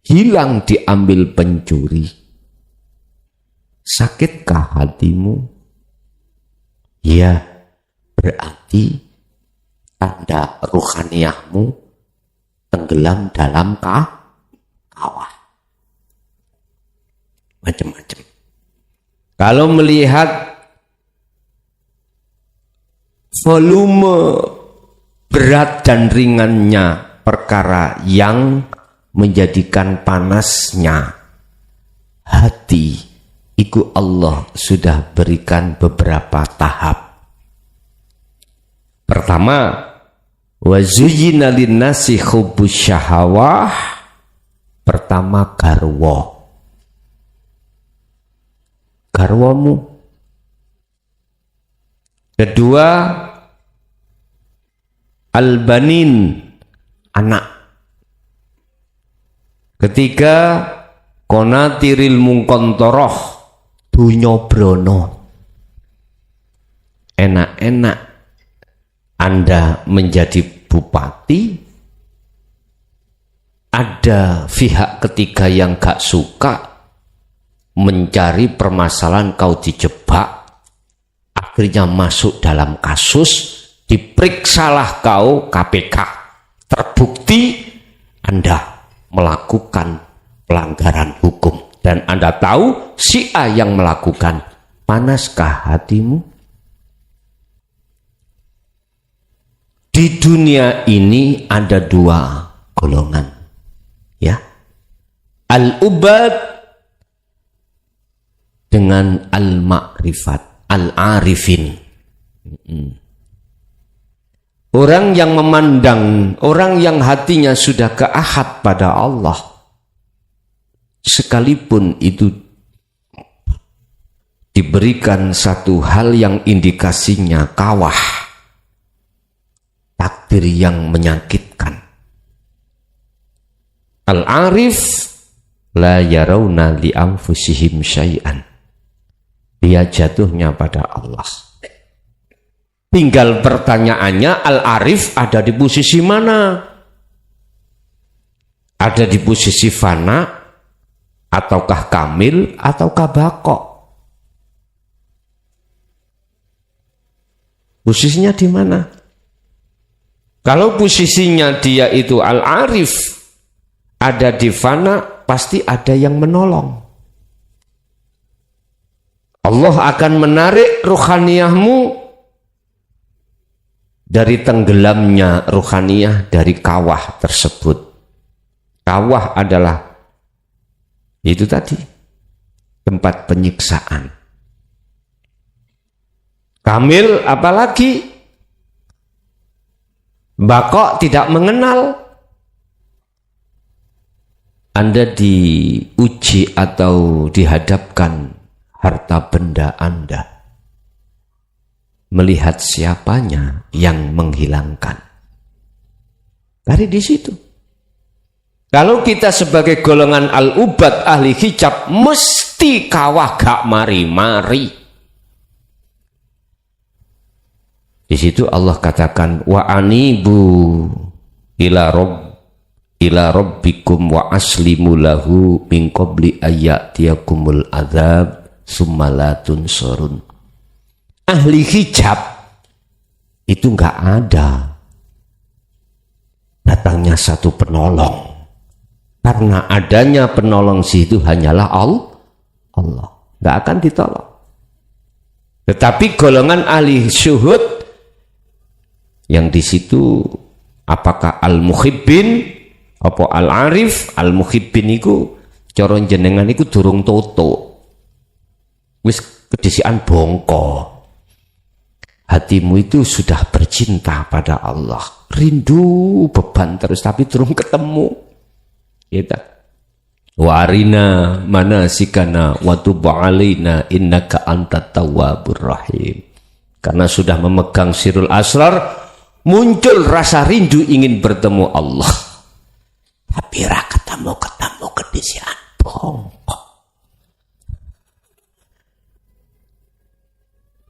hilang diambil pencuri. Sakitkah hatimu? Ya, berarti tanda ruhaniyahmu tenggelam dalam kawah. Macam-macam. Kalau melihat volume berat dan ringannya perkara yang menjadikan panasnya hati, iku Allah sudah berikan beberapa tahap. Pertama, wa zuyyina linnasi hubbus syahawah. Pertama garwa. Garwamu. Kedua, albanin, anak. Ketiga, konatiril mungkontoroh, dunyo brono. Enak-enak Anda menjadi bupati, ada pihak ketiga yang gak suka, mencari permasalahan, kau dijebak, akhirnya masuk dalam kasus, diperiksalah kau KPK, terbukti Anda melakukan pelanggaran hukum dan Anda tahu si A yang melakukan. Panaskah hatimu? Di dunia ini ada dua golongan, ya, al-ubad dengan al-ma'rifat, al-arifin. Orang yang memandang, orang yang hatinya sudah keahad pada Allah, sekalipun itu diberikan satu hal yang indikasinya kawah, takdir yang menyakitkan. Al-arif la yarawna li anfusihim syai'an. Dia jatuhnya pada Allah. Tinggal pertanyaannya, al-arif ada di posisi mana? Ada di posisi fana, ataukah kamil, ataukah bako? Posisinya di mana? Kalau posisinya dia itu al-arif, ada di fana, pasti ada yang menolong. Allah akan menarik ruhaniyahmu dari tenggelamnya ruhaniyah dari kawah tersebut. Kawah adalah itu tadi, tempat penyiksaan. Kamil apalagi? Bakok tidak mengenal. Anda diuji atau dihadapkan harta benda Anda. Melihat siapanya yang menghilangkan. Dari di situ. Kalau kita sebagai golongan al-ubad ahli hijab, mesti kawah gak mari-mari. Di situ Allah katakan, wa anibu ila rabbikum wa aslimu lahu min qabli ayyatiyakumul adzab summa la tunsurun. Ahli hijab itu enggak ada. datangnya satu penolong. Karena adanya penolong situ hanyalah Allah. Nggak akan ditolong. Tetapi golongan ahli syuhud yang di situ apakah al-muhibbin apa al-arif, al-muhibbin iku cara jenengan iku durung toto. Wis kedisian bongko. Hatimu itu sudah bercinta pada Allah. Rindu beban terus tapi durung ketemu. Kita wa arina manasikana wa tub alaina innaka antat tawwabur rahim. Karena sudah memegang sirul asrar, muncul rasa rindu ingin bertemu Allah. Tapi ra ketemu kedisian bongkok.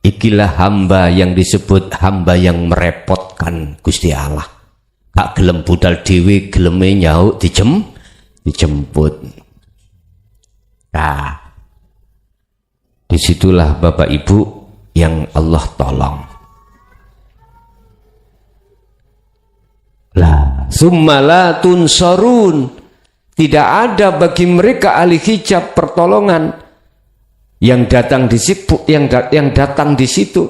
Ikilah hamba yang disebut hamba yang merepotkan Gusti Allah. Kak gelem budal dhewe geleme nyauk dijemput. Nah, disitulah Bapak Ibu yang Allah tolong. Lah, summa tunsarun. Tidak ada bagi mereka ahli hijab pertolongan yang datang di situ, yang datang di situ,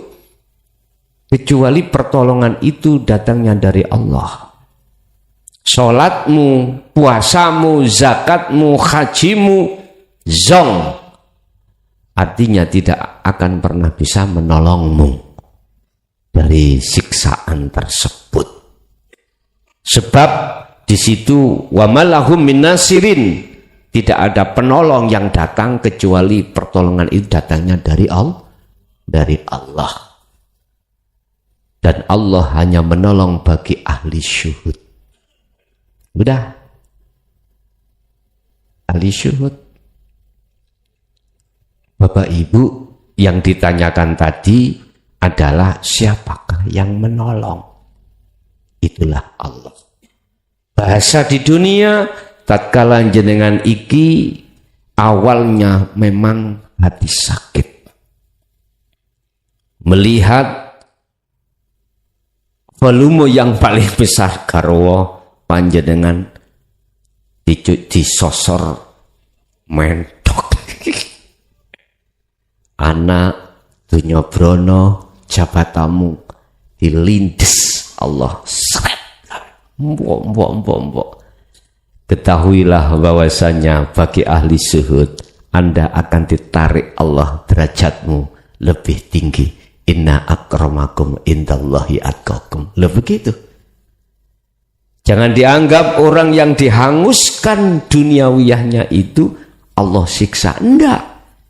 kecuali pertolongan itu datangnya dari Allah. Sholatmu, puasamu, zakatmu, hajimu, zong, artinya tidak akan pernah bisa menolongmu dari siksaan tersebut. Sebab di situ wa malahum min nasirin, tidak ada penolong yang datang kecuali pertolongan itu datangnya dari Allah. Dan Allah hanya menolong bagi ahli syuhud. Udah, ahli syuhud. Bapak Ibu, yang ditanyakan tadi adalah siapakah yang menolong? Itulah Allah. Bahasa di dunia, tatkala jenengan iki awalnya memang hati sakit. Melihat volume yang paling besar garwa panjenengan disosor mentok. Anak dunya brono jabatamu dilindes Allah seret. Mbok. Ketahuilah bahwasanya bagi ahli syuhud Anda akan ditarik Allah derajatmu lebih tinggi. Inna akramakum indallahi atqakum. Lah begitu. Jangan dianggap orang yang dihanguskan duniawiyahnya itu Allah siksa. Enggak.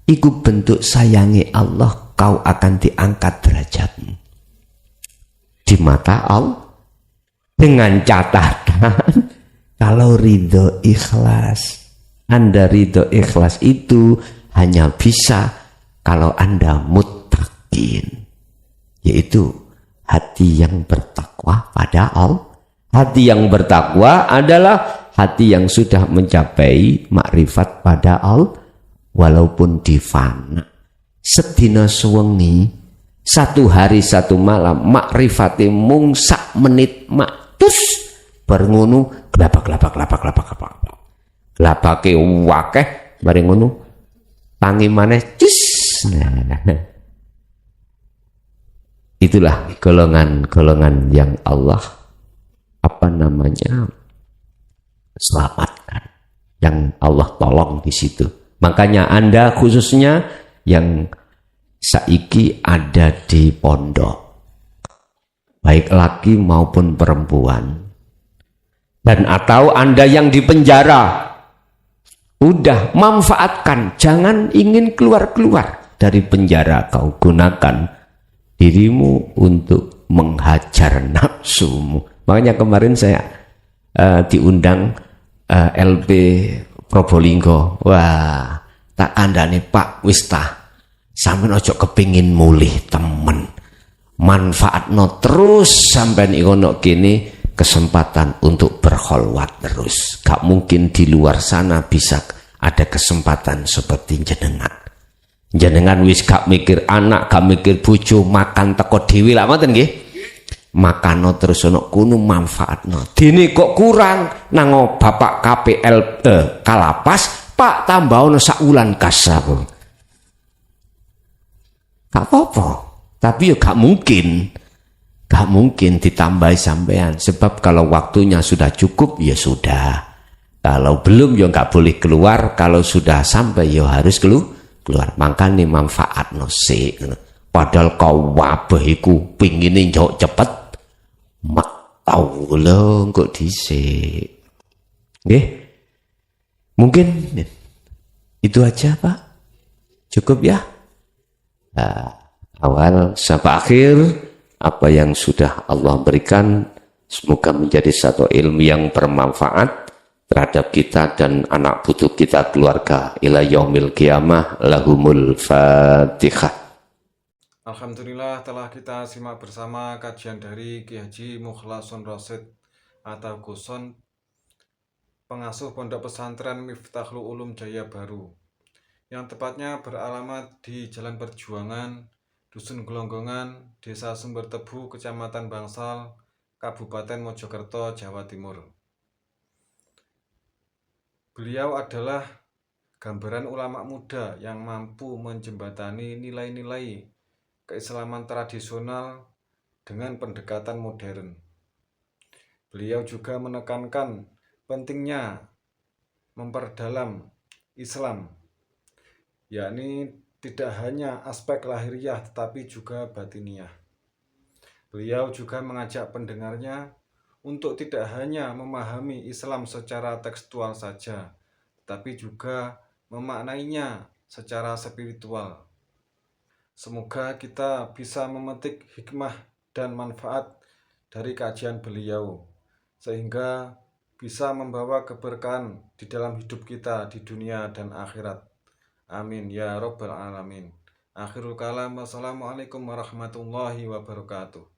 Itu bentuk sayangi Allah, kau akan diangkat derajatmu di mata Allah. Dengan catatan kalau ridho ikhlas. Anda ridho ikhlas itu hanya bisa kalau Anda muttaqin, yaitu hati yang bertakwa pada Allah. Hati yang bertakwa adalah hati yang sudah mencapai makrifat pada Allah, walaupun di fana. Sedina suwengi, satu hari satu malam, makrifate mung sak menit maktus berngunu kelapa. Kelapake wakeh bareng ngono tangi maneh cus. Itulah golongan-golongan yang Allah selamatkan, yang Allah tolong di situ. Makanya Anda khususnya yang saiki ada di pondok, baik laki maupun perempuan, dan atau Anda yang di penjara, udah manfaatkan, jangan ingin keluar dari penjara. Kau gunakan dirimu untuk menghajar nafsumu. Makanya kemarin saya diundang LP Probolinggo. Wah, tak andane Pak Wista, sampeyan ojo kepingin mulih temen, manfaatno terus sampeyan ngono kene kesempatan untuk berkholwat terus. Gak mungkin di luar sana bisa ada kesempatan seperti jenengan. Jenengan wis gak mikir anak, gak mikir bojo, makan teko dhewe lah ngoten nggih. makano terus ono kuno manfaatno. Dene kok kurang nang Bapak KPL Kalapas, Pak tambah ono sak wulan kas aku. Gak apa-apa, tapi ya gak mungkin ditambahi sampean, sebab kalau waktunya sudah cukup ya sudah. Kalau belum ya nggak boleh keluar, kalau sudah sampai ya harus keluar. Makanya manfaatno sik. Padahal kau wabah iku pingine njok cepet, mak tau lho kok dhisik. Nggih. Mungkin itu aja, Pak. Cukup ya? Awal sampai akhir apa yang sudah Allah berikan semoga menjadi satu ilmu yang bermanfaat terhadap kita dan anak putu kita, keluarga, ila yaumil qiyamah. Lahumul Fatihah.
Alhamdulillah telah kita simak bersama kajian dari Ki Haji Mukhlason Rasyid atau Guson, pengasuh Pondok Pesantren Miftahul Ulum Jaya Baru, yang tepatnya beralamat di Jalan Perjuangan, Dusun Gelonggongan, Desa Sumber Tebu, Kecamatan Bangsal, Kabupaten Mojokerto, Jawa Timur. Beliau adalah gambaran ulama muda yang mampu menjembatani nilai-nilai keislaman tradisional dengan pendekatan modern. Beliau juga menekankan pentingnya memperdalam Islam, yakni tidak hanya aspek lahiriah tetapi juga batiniah. Beliau juga mengajak pendengarnya untuk tidak hanya memahami Islam secara tekstual saja, tetapi juga memaknainya secara spiritual. Semoga kita bisa memetik hikmah dan manfaat dari kajian beliau, sehingga bisa membawa keberkahan di dalam hidup kita di dunia dan akhirat. Amin ya rabbal alamin. Akhirul kalam, wassalamualaikum warahmatullahi wabarakatuh.